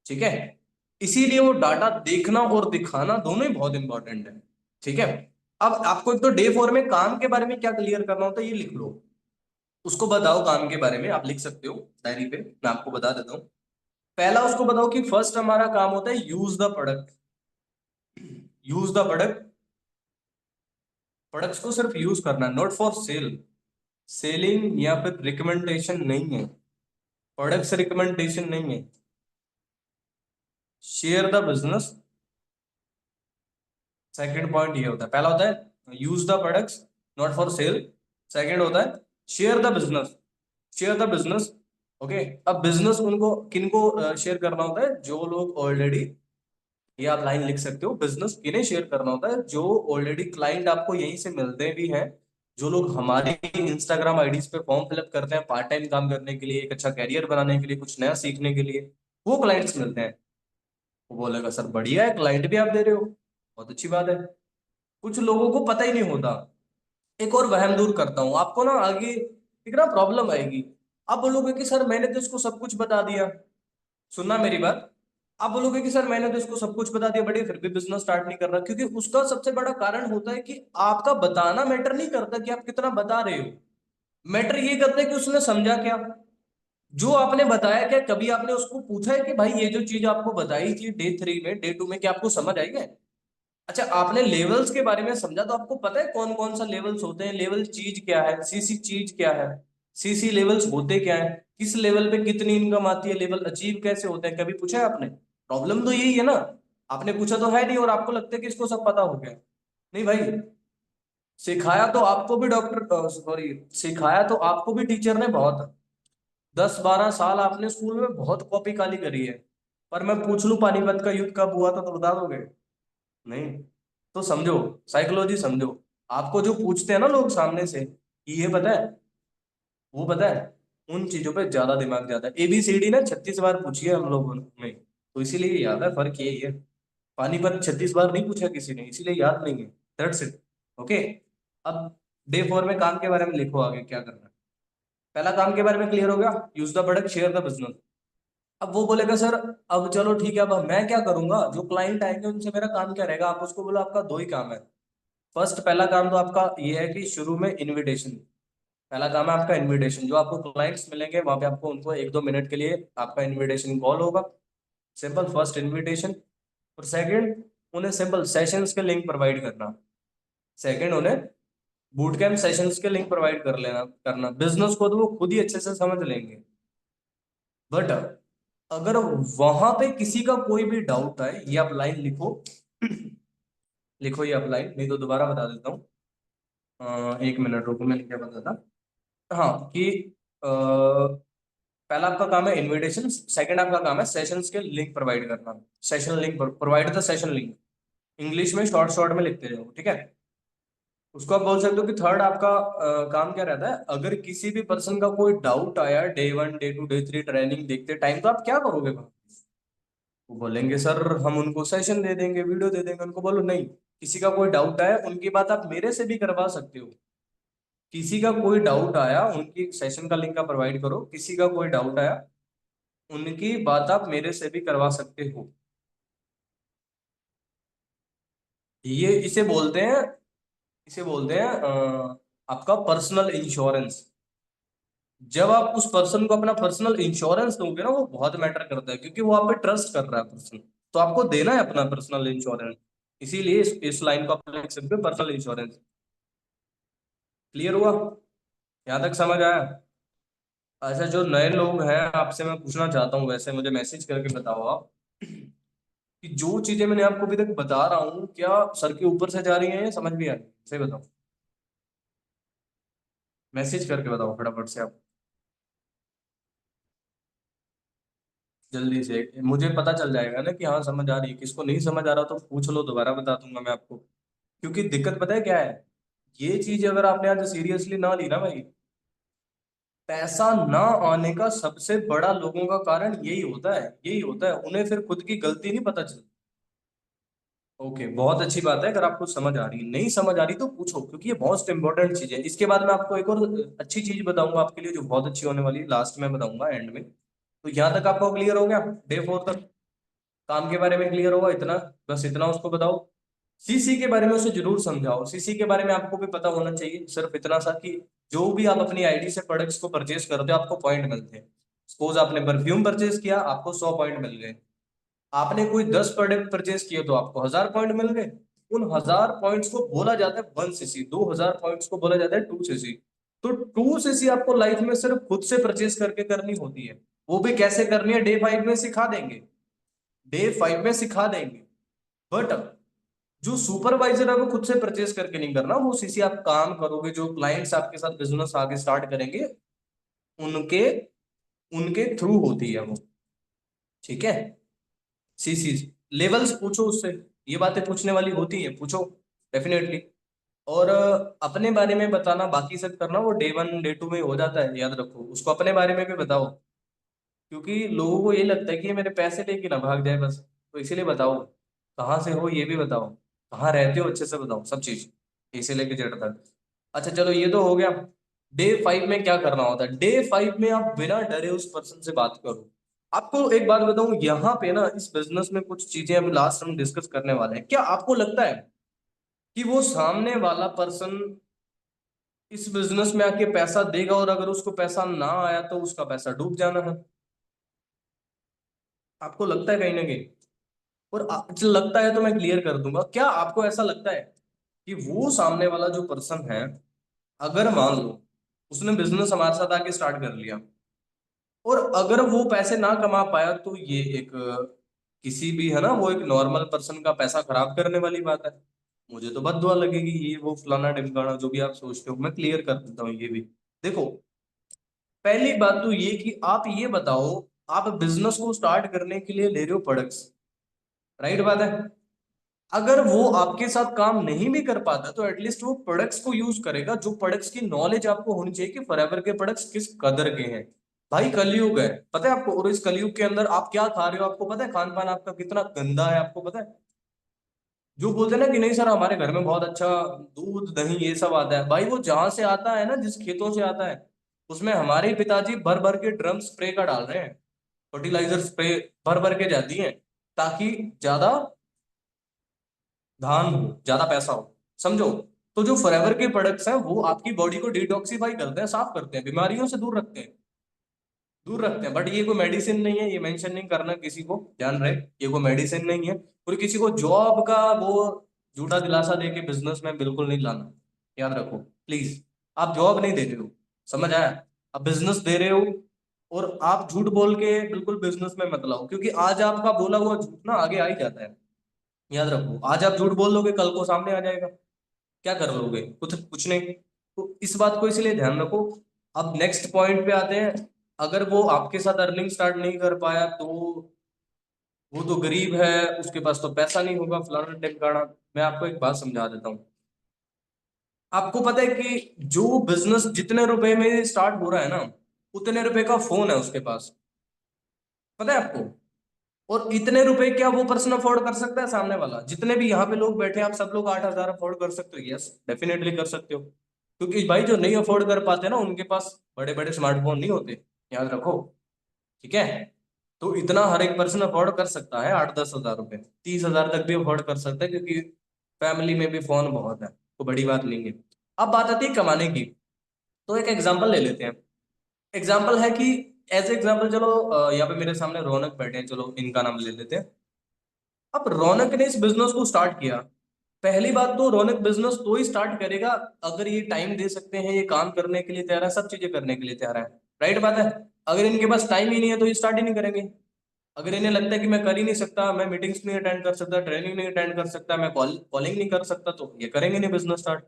A: ठीक है, इसीलिए वो डाटा देखना और दिखाना दोनों ही बहुत इंपॉर्टेंट है। ठीक है, अब आपको एक तो डे 4 में काम के बारे में क्या क्लियर करना होता है ये लिख लो, उसको बताओ काम के बारे में, आप लिख सकते हो डायरी पे, मैं आपको बता देता हूँ। पहला उसको बताओ कि फर्स्ट हमारा काम होता है use the product. Use the product, products को सिर्फ यूज करना, नॉट फॉर सेल। सेलिंग या फिर रिकमेंडेशन नहीं है, प्रोडक्ट्स रिकमेंडेशन नहीं है। Share the business, second point ये होता है। पहला होता है use the products not for sale, second होता है share the business, share the business. Okay, अब बिजनेस उनको किनको शेयर करना होता है? जो लोग ऑलरेडी, ये आप लाइन लिख सकते हो, बिजनेस किन्हें शेयर करना होता है? जो ऑलरेडी क्लाइंट आपको यहीं से मिलते भी हैं, जो लोग हमारे इंस्टाग्राम आईडीज पे फॉर्म फिलअप करते हैं पार्ट टाइम काम करने के लिए, एक अच्छा कैरियर बनाने के लिए, कुछ नया सीखने के लिए, वो क्लाइंट्स मिलते हैं। वो बोलेगा सर बढ़िया है, क्लाइंट भी आप दे रहे हो, बहुत अच्छी बात है। कुछ लोगों को पता ही नहीं होता। एक और वहम दूर करता हूँ आपको ना, आगे एक ना प्रॉब्लम आएगी। आप बोलोगे कि सर मैंने तो इसको सब कुछ बता दिया, सुनना मेरी बात। आप बोलोगे कि सर मैंने तो इसको सब कुछ बता दिया, बढ़िया, फिर भी बिजनेस स्टार्ट नहीं कर रहा। क्योंकि उसका सबसे बड़ा कारण होता है कि आपका बताना मैटर नहीं करता कि आप कितना बता रहे हो। मैटर ये करता है कि उसने समझा क्या, जो आपने बताया क्या। कभी आपने उसको पूछा है कि भाई ये जो चीज आपको बताई थी डे 3 में, डे 2 में, क्या आपको समझ आई है? अच्छा, आपने लेवल्स के बारे में समझा तो आपको पता है कौन कौन सा लेवल्स होते हैं, लेवल चीज क्या है, सीसी चीज क्या है, सीसी लेवल्स होते क्या है, किस लेवल पे कितनी इनकम आती है, लेवल अचीव कैसे होते हैं, कभी पूछा है आपने? प्रॉब्लम तो यही है ना, आपने पूछा तो है नहीं और आपको लगता है कि इसको सब पता हो गया। नहीं भाई, सिखाया तो आपको भी डॉक्टर, सॉरी, सिखाया तो आपको भी टीचर ने बहुत। 10-12 साल आपने स्कूल में बहुत कॉपी काली करी है, पर मैं पूछ लूं पानीपत का युद्ध कब हुआ था तो बता दोगे? नहीं। तो समझो, साइकोलॉजी समझो। आपको जो पूछते हैं ना लोग सामने से कि ये पता है, वो पता है, उन चीजों पे ज्यादा दिमाग जाता है। ABCD ना 36 बार पूछी है हम लोगों ने, तो इसीलिए याद है, फर्क यही है। पानीपत 36 बार नहीं पूछा किसी ने, इसीलिए याद नहीं है। That's it. ओके। अब डे 4 में काम के बारे में लिखो, आगे क्या करना है। पहला काम के बारे में क्लियर हो गया, use the product, share the business. अब वो बोलेगा सर, अब चलो ठीक है, अब मैं क्या करूंगा? जो क्लाइंट आएंगे उनसे मेरा काम क्या रहेगा? आप उसको बोलो आपका दो ही काम है। फर्स्ट, पहला काम तो आपका ये है कि शुरू में इनविटेशन, पहला काम है आपका इनविटेशन। जो आपको क्लाइंट्स मिलेंगे वहां पे आपको उनको 1-2 मिनट के लिए आपका इनविटेशन कॉल होगा, सिंपल फर्स्ट इनविटेशन। और सेकंड, उन्हें सिंपल सेशंस के लिंक प्रोवाइड करना। सेकंड, उन्हें बूट कैंप सेशंस के लिंक प्रोवाइड कर लेना करना। बिजनेस को तो वो खुद ही अच्छे से समझ लेंगे, बट अगर वहां पे किसी का कोई भी डाउट है, ये आप लाइन लिखो, लिखो ये आप लाइन, नहीं तो दोबारा बता देता हूँ। 1 मिनट रुको, मैं क्या बता था? हाँ, कि पहला आपका काम है इनविटेशन, सेकंड आपका काम है सेशंस के लिंक प्रोवाइड करना। Session link, provide the session link, English में शॉर्ट शॉर्ट में लिखते जाओ, ठीक है? उसको आप बोल सकते हो कि थर्ड आपका काम क्या रहता है? अगर किसी भी पर्सन का कोई डाउट आया डे 1, डे 2, डे 3 ट्रेनिंग देखते टाइम, तो आप क्या करोगे वहां? वो बोलेंगे सर हम उनको सेशन दे देंगे, वीडियो दे देंगे। उनको बोलो नहीं, किसी का कोई डाउट आया उनकी बात आप मेरे से भी करवा सकते हो। किसी का कोई डाउट आया, उनकी सेशन का लिंक आप प्रोवाइड करो, किसी का कोई डाउट आया उनकी बात आप मेरे से भी करवा सकते हो। ये इसे बोलते हैं आपका पर्सनल इंश्योरेंस। जब आप उस पर्सन को अपना पर्सनल इंश्योरेंस दोगे ना, वो बहुत मैटर करता है, क्योंकि वो आप पे ट्रस्ट कर रहा है पर्सन, तो आपको देना है अपना पर्सनल इंश्योरेंस। इसीलिए इस लाइन को आप लिख सकते हो, पर्सनल इंश्योरेंस। क्लियर हुआ? यहाँ तक समझ आया? अच्छा, जो नए लोग हैं आपसे मैं पूछना चाहता हूँ, वैसे मुझे मैसेज करके बताओ आप, कि जो चीजें मैंने आपको अभी तक बता रहा हूँ क्या सर के ऊपर से जा रही हैं या समझ भी आ रही है? सही बताओ, मैसेज करके बताओ फटाफट से आप, जल्दी से। मुझे पता चल जाएगा ना कि हाँ समझ आ रही है। किसको नहीं समझ आ रहा तो पूछ लो, दोबारा बता दूंगा मैं आपको। क्योंकि दिक्कत पता है क्या है? ये चीज अगर आपने आज सीरियसली ना ली ना भाई, पैसा ना आने का सबसे बड़ा लोगों का कारण यही होता है, यही होता है, उन्हें फिर खुद की गलती नहीं पता चलती। ओके, बहुत अच्छी बात है। अगर आपको समझ आ रही है, नहीं समझ आ रही तो पूछो, क्योंकि ये बहुत इंपॉर्टेंट चीज है। इसके बाद मैं आपको एक और अच्छी चीज बताऊंगा आपके लिए, जो बहुत अच्छी होने वाली है, लास्ट में बताऊंगा, एंड में। तो यहाँ तक आपको क्लियर हो गया? डे 4 तक काम के बारे में क्लियर होगा इतना? बस इतना उसको बताओ। सीसी के बारे में उसे जरूर समझाओ। सीसी के बारे में आपको भी पता होना चाहिए, सिर्फ इतना सा कि जो भी आप अपनी आईडी से प्रोडक्ट्स को परचेज करते हो आपको पॉइंट मिलते हैं। सपोज आपने परफ्यूम परचेज किया, आपको 100 पॉइंट मिल गए। आपने कोई 10 प्रोडक्ट परचेज किए तो आपको 1000 पॉइंट मिल गए। उन 1000 पॉइंट्स को बोला जाता है 1 सीसी, 2000 पॉइंट्स को बोला जाता है 2 सीसी। तो ट्रू सीसी आपको लाइफ में सिर्फ खुद से परचेज करके करनी होती है। वो भी कैसे करनी है डे 5 में सिखा देंगे, डे 5 में सिखा देंगे। बट जो सुपरवाइजर है वो खुद से परचेज करके नहीं करना, वो सीसी आप काम करोगे, जो क्लाइंट्स आपके साथ बिजनेस आगे स्टार्ट करेंगे उनके उनके थ्रू होती है वो। ठीक है, सीसी लेवल्स पूछो उससे, ये बातें पूछने वाली होती हैं, पूछो डेफिनेटली। और अपने बारे में बताना बाकी सब करना वो डे 1 डे 2 में हो जाता है, याद रखो, उसको अपने बारे में भी बताओ। क्योंकि लोगों को ये लगता है कि ये मेरे पैसे लेके ना भाग जाए बस, तो इसीलिए बताओ कहाँ से हो ये भी बताओ, कहाँ रहते हो अच्छे से बताओ सब चीज, ए से लेके जेड तक। अच्छा चलो ये तो हो गया। डे 5 में क्या करना होता है, डे 5 में आप बिना डरे उस पर्सन से बात करो। आपको एक बात बताऊं, यहाँ पे ना इस बिजनेस में कुछ चीजें हम लास्ट हम डिस्कस करने वाले हैं। क्या आपको लगता है कि वो सामने वाला पर्सन इस बिजनेस में आके पैसा देगा और अगर उसको पैसा ना आया तो उसका पैसा डूब जाना है? आपको लगता है कहीं ना कहीं? और चल लगता है तो मैं क्लियर कर दूंगा, क्या आपको ऐसा लगता है कि वो सामने वाला जो पर्सन है, अगर मान लो उसने बिजनेस हमारे साथ आके स्टार्ट कर लिया और अगर वो पैसे ना कमा पाया, तो ये एक किसी भी है ना, वो एक नॉर्मल पर्सन का पैसा खराब करने वाली बात है। मुझे तो बद दुआ लगेगी, ये वो फलाना ढिमकाना जो भी आप सोचते हो, मैं क्लियर कर देता हूँ ये भी। देखो, पहली बात तो ये कि आप ये बताओ, आप बिजनेस को स्टार्ट करने के लिए ले रहे हो प्रोडक्ट्स, राइट बात है। अगर वो आपके साथ काम नहीं भी कर पाता तो एटलीस्ट वो प्रोडक्ट्स को यूज करेगा, जो प्रोडक्ट्स की नॉलेज आपको होनी चाहिए कि फॉरएवर के प्रोडक्ट्स किस कदर के हैं। भाई कलयुग है, पता है आपको, और इस कलयुग के अंदर आप क्या खा रहे हो आपको पता है, खान पान आपका कितना गंदा है आपको पता है। जो बोलते हैं ना कि नहीं सर हमारे घर में बहुत अच्छा दूध दही ये सब आता है, भाई वो जहां से आता है ना, जिस खेतों से आता है, उसमें हमारे ही पिताजी भर भर के ड्रम स्प्रे का डाल रहे हैं, फर्टिलाइजर स्प्रे भर भर के जाती हैं, ताकि ज्यादा धान हो, ज्यादा पैसा हो, समझो। तो जो फॉरएवर के प्रोडक्ट्स हैं वो आपकी बॉडी को डिटॉक्सिफाई करते हैं, साफ करते हैं, बीमारियों से दूर रखते हैं, दूर रखते हैं। बट ये कोई मेडिसिन नहीं है, ये मेंशन नहीं करना किसी को, ध्यान रहे, ये कोई मेडिसिन नहीं है। और किसी को जॉब का वो झूठा दिलासा दे के बिजनेस में बिल्कुल नहीं लाना, याद रखो प्लीज। आप जॉब नहीं दे रहे हो, समझ आया, आप बिजनेस दे रहे हो। और आप झूठ बोल के बिल्कुल बिजनेस में मत लाओ, क्योंकि आज आपका बोला हुआ झूठ ना आगे आ ही जाता है, याद रखो। आज आप झूठ बोल दोगे कल को सामने आ जाएगा, क्या कर लोगे, कुछ कुछ नहीं। तो इस बात को इसलिए ध्यान रखो। अब नेक्स्ट पॉइंट पे आते हैं। अगर वो आपके साथ अर्निंग स्टार्ट नहीं कर पाया तो वो तो गरीब है, उसके पास तो पैसा नहीं होगा, फलाना ढिमकाना। मैं आपको एक बात समझा देता हूँ। आपको पता है कि जो बिजनेस जितने रुपए में स्टार्ट हो रहा है ना, उतने रुपए का फोन है उसके पास, पता है आपको। और इतने रुपए क्या वो पर्सन अफोर्ड कर सकता है, सामने वाला, जितने भी यहाँ पे लोग बैठे हैं आप सब लोग 8,000 अफोर्ड कर सकते हो? यस डेफिनेटली कर सकते हो। क्योंकि भाई जो नहीं अफोर्ड कर पाते ना उनके पास बड़े बड़े स्मार्टफोन नहीं होते, याद रखो, ठीक है। तो इतना हर एक पर्सन अफोर्ड कर सकता है, 8-10 हज़ार रुपए, 30,000 तक भी अफोर्ड कर सकता है, क्योंकि फैमिली में भी फोन बहुत है, तो बड़ी बात नहीं है। अब बात आती है कमाने की। तो एक एग्जाम्पल ले लेते हैं। एग्जाम्पल है कि एज एग्जाम्पल चलो, यहाँ पे मेरे सामने रौनक बैठे हैं, चलो इनका नाम ले लेते हैं। अब रौनक ने इस बिजनेस को स्टार्ट किया। पहली बात तो रौनक बिजनेस तो ही स्टार्ट करेगा अगर ये टाइम दे सकते हैं, ये काम करने के लिए तैयार है, सब चीजें करने के लिए तैयार है, राइट बात है। अगर इनके पास टाइम ही नहीं है तो ये स्टार्ट ही नहीं करेंगे। अगर इन्हें लगता है कि मैं कर ही नहीं सकता, मैं मीटिंग्स नहीं अटेंड कर सकता, ट्रेनिंग नहीं अटेंड कर सकता, मैं कॉलिंग नहीं कर सकता, तो ये करेंगे नहीं बिजनेस स्टार्ट।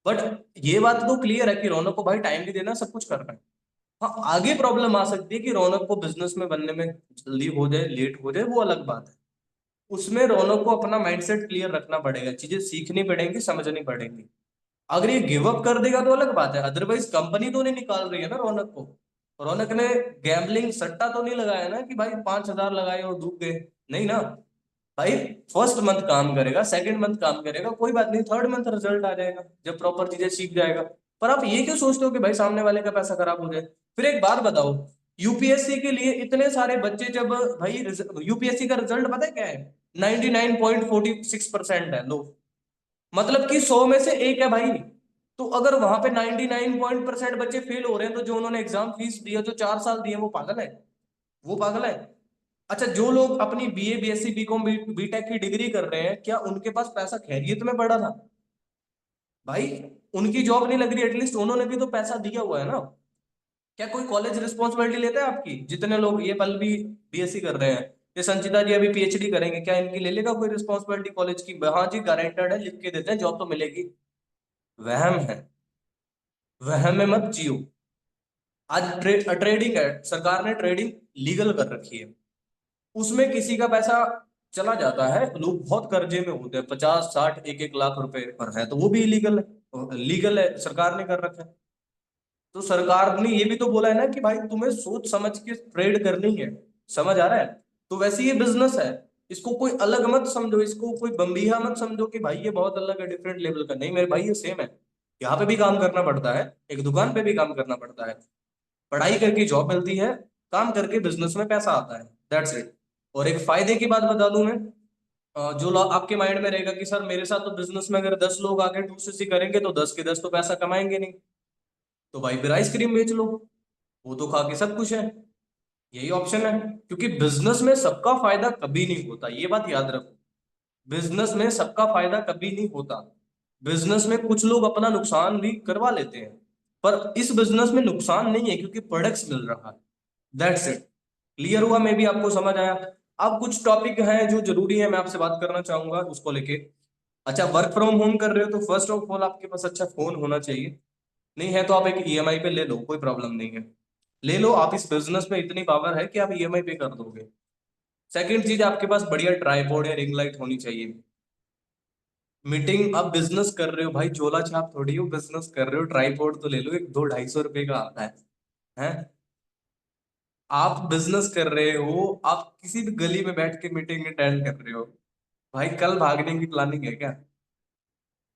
A: बट ये बात तो क्लियर है कि रौनक को भाई टाइम भी देना है, सब कुछ करना है। हाँ, आगे प्रॉब्लम आ सकती है कि रौनक को बिजनेस में बनने में जल्दी हो जाए लेट हो जाए, वो अलग बात है। उसमें रौनक को अपना माइंडसेट क्लियर रखना पड़ेगा, चीजें सीखनी पड़ेंगी, समझनी पड़ेंगी। अगर ये गिव अप कर देगा तो अलग बात है, अदरवाइज कंपनी तो नहीं निकाल रही है ना रौनक को। रौनक ने गैम्बलिंग सट्टा तो नहीं लगाया ना कि भाई 5,000 लगाए और डूब गए, नहीं ना। भाई फर्स्ट मंथ काम करेगा, सेकंड मंथ काम करेगा, कोई बात नहीं, थर्ड मंथ रिजल्ट आ जाएगा जब प्रॉपर चीजें सीख जाएगा। पर आप ये क्यों सोचते हो कि भाई सामने वाले का पैसा खराब हो जाए? फिर एक बात बताओ, यूपीएससी के लिए इतने सारे बच्चे जब, भाई यूपीएससी का रिजल्ट पता है क्या है? 99.46% है लो, मतलब कि 100 में से एक है भाई। तो अगर वहां पे 99% बच्चे फेल हो रहे हैं, तो जो उन्होंने एग्जाम फीस दिया, जो 4 साल दिए, वो पागल है, वो पागल है। अच्छा, जो लोग अपनी बीए बीएससी बीकॉम बीटेक की डिग्री कर रहे हैं, क्या उनके पास पैसा खैरियत में पड़ा था भाई? उनकी जॉब नहीं लग रही, एटलीस्ट उन्होंने भी तो पैसा दिया हुआ है ना। क्या कोई कॉलेज रिस्पॉन्सिबिलिटी लेता है आपकी? जितने लोग, ये पल भी बीएससी कर रहे हैं, ये संचिता जी अभी पीएचडी करेंगे, क्या इनकी ले लेगा कोई रिस्पॉन्सिबिलिटी कॉलेज की? हाँ जी गारंटेड है, लिख के देते हैं, जॉब तो मिलेगी। वहम है, वहम में मत जियो। आज ट्रेडिंग है, सरकार ने ट्रेडिंग लीगल कर रखी है, उसमें किसी का पैसा चला जाता है, लोग बहुत कर्जे में होते हैं, 50 60 1 1 लाख रुपए पर है, तो वो भी इलीगल है, लीगल है, सरकार ने कर रखा है। तो सरकार ने ये भी तो बोला है ना कि भाई तुम्हें सोच समझ के ट्रेड करनी है, समझ आ रहा है? तो वैसे ये बिजनेस है, इसको कोई अलग मत समझो, इसको कोई बम्बीहा मत समझो कि भाई ये बहुत अलग है, डिफरेंट लेवल का। नहीं मेरे भाई, ये सेम है। यहाँ पे भी काम करना पड़ता है, एक दुकान पे भी काम करना पड़ता है, पढ़ाई करके जॉब मिलती है, काम करके बिजनेस में पैसा आता है, दैट्स इट। और एक फायदे की बात बता दूं मैं, जो आपके माइंड में रहेगा कि सर मेरे साथ तो बिजनेस में अगर 10 लोग आके टू करेंगे तो 10 के 10 तो पैसा कमाएंगे नहीं, तो भाई फिर आइसक्रीम बेच लो, वो तो खा के सब कुछ है। यही ऑप्शन है, क्योंकि बिजनेस में सबका फायदा कभी नहीं होता, ये बात याद रखो। बिजनेस में सबका फायदा कभी नहीं होता, बिजनेस में कुछ लोग अपना नुकसान भी करवा लेते हैं, पर इस बिजनेस में नुकसान नहीं है क्योंकि प्रोडक्ट्स मिल रहा है, दैट्स इट। क्लियर हुआ? मे भी आपको समझ आया। अब कुछ टॉपिक हैं जो जरूरी है, मैं आपसे बात करना चाहूंगा उसको लेके। अच्छा, वर्क फ्रॉम होम कर रहे हो तो फर्स्ट ऑफ ऑल आपके पास अच्छा फोन होना चाहिए, नहीं है तो आप एक ईएमआई पे ले लो, कोई प्रॉब्लम नहीं है, ले लो आप, इस बिजनेस में इतनी पावर है कि आप ईएमआई पे कर दोगे। सेकंड चीज, आपके पास बढ़िया ट्राइपॉड या रिंग लाइट होनी चाहिए। मीटिंग, आप बिजनेस कर रहे हो भाई, झोला छाप थोड़ी हो, बिजनेस कर रहे हो, ट्राइपॉड तो ले लो, एक 200 250 रुपए का आता है। हैं? आप बिजनेस कर रहे हो, आप किसी भी गली में बैठ के मीटिंग अटेंड कर रहे हो, भाई कल भागने की प्लानिंग है क्या?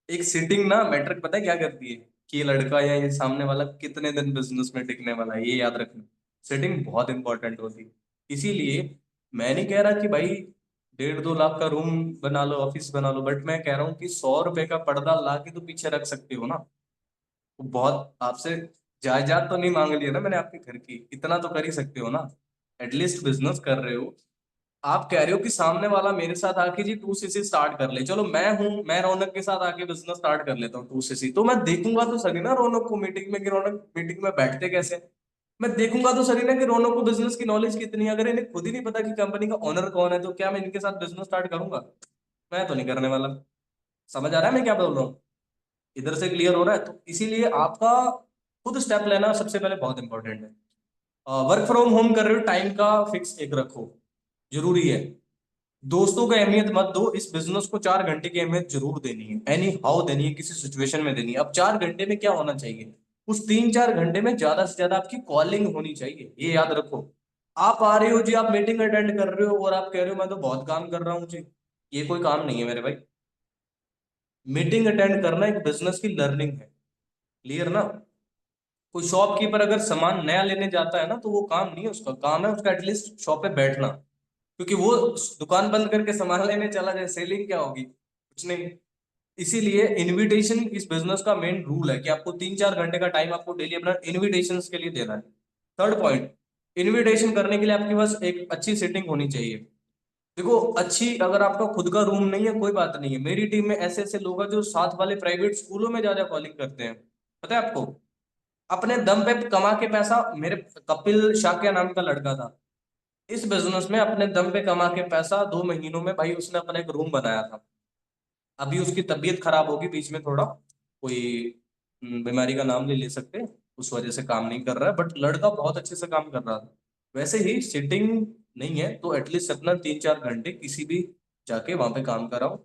A: एक सीटिंग ना मैटर पता है क्या करती है, कि ये लड़का या ये सामने वाला कितने दिन बिजनेस में टिकने वाला है, ये याद रखना। सीटिंग बहुत इंपॉर्टेंट होती है। इसीलिए मैं नहीं कह रहा कि भाई 1.5 2 लाख का रूम बना लो, ऑफिस बना लो, बट मैं कह रहा हूँ कि 100 रुपए का पर्दा ला के तो पीछे रख सकते हो ना। तो बहुत आपसे जायदाद तो नहीं मांग लिया ना मैंने आपके घर की, इतना तो कर ही सकते हो ना। एटलीस्ट बिजनेस कर रहे हो, आप कह रहे हो कि सामने वाला मेरे साथ आके जी 2cc स्टार्ट कर ले, चलो मैं हूं, मैं रौनक के साथ आके बिजनेस स्टार्ट कर लेता हूँ 2cc, तो मैं देखूंगा तो सही ना रौनक को मीटिंग में, कि रौनक मीटिंग में बैठते कैसे हैं। मैं देखूंगा तो सही ना कि रौनक को बिजनेस की नॉलेज कितनी है। अगर इन्हें खुद ही नहीं पता कि कंपनी का ओनर कौन है, तो क्या मैं इनके साथ बिजनेस स्टार्ट करूंगा? मैं तो नहीं करने वाला। समझ आ रहा है मैं क्या बोल रहा हूँ? इधर से क्लियर हो रहा है? तो इसीलिए आपका खुद स्टेप लेना सबसे पहले बहुत इंपॉर्टेंट है। वर्क फ्रॉम होम कर रहे हो, टाइम का फिक्स एक रखो, जरूरी है। दोस्तों को अहमियत मत दो, इस बिजनेस को 4 घंटे की अहमियत जरूर देनी है, एनी हाउ देनी है, किसी सिचुएशन में देनी है। अब 4 घंटे में क्या होना चाहिए, उस 3 4 घंटे में ज्यादा से ज्यादा आपकी कॉलिंग होनी चाहिए, ये याद रखो। आप आ रहे हो जी, आप मीटिंग अटेंड कर रहे हो और आप कह रहे हो मैं तो बहुत काम कर रहा हूँ जी, ये कोई काम नहीं है मेरे भाई। मीटिंग अटेंड करना एक बिजनेस की लर्निंग है, क्लियर ना? कोई शॉपकीपर अगर सामान नया लेने जाता है ना, तो वो काम नहीं है उसका, काम है उसका एटलीस्ट शॉप पे बैठना, क्योंकि वो दुकान बंद करके सामान लेने चला जाए, सेलिंग क्या होगी? कुछ नहीं। इसीलिए इनविटेशन इस बिजनेस का मेन रूल है कि आपको 3 4 घंटे का टाइम आपको डेली अपना इनविटेशन के लिए देना है। थर्ड पॉइंट, इनविटेशन करने के लिए आपके पास एक अच्छी सेटिंग होनी चाहिए। देखो, अच्छी, अगर आपका खुद का रूम नहीं है कोई बात नहीं है, मेरी टीम में ऐसे ऐसे लोग हैं जो साथ वाले प्राइवेट स्कूलों में ज्यादा कॉलिंग करते हैं, पता है आपको? अपने दम पे कमा के पैसा, मेरे कपिल शाक्या नाम का लड़का था, इस बिजनेस में अपने दम पे कमा के पैसा 2 महीनों में भाई उसने अपना एक रूम बनाया था। अभी उसकी तबीयत खराब होगी बीच में थोड़ा, कोई बीमारी का नाम नहीं ले सकते, उस वजह से काम नहीं कर रहा है, बट लड़का बहुत अच्छे से काम कर रहा था। वैसे ही सिटिंग नहीं है तो एटलीस्ट अपना 3 4 घंटे किसी भी जाके वहां पे काम कराओ,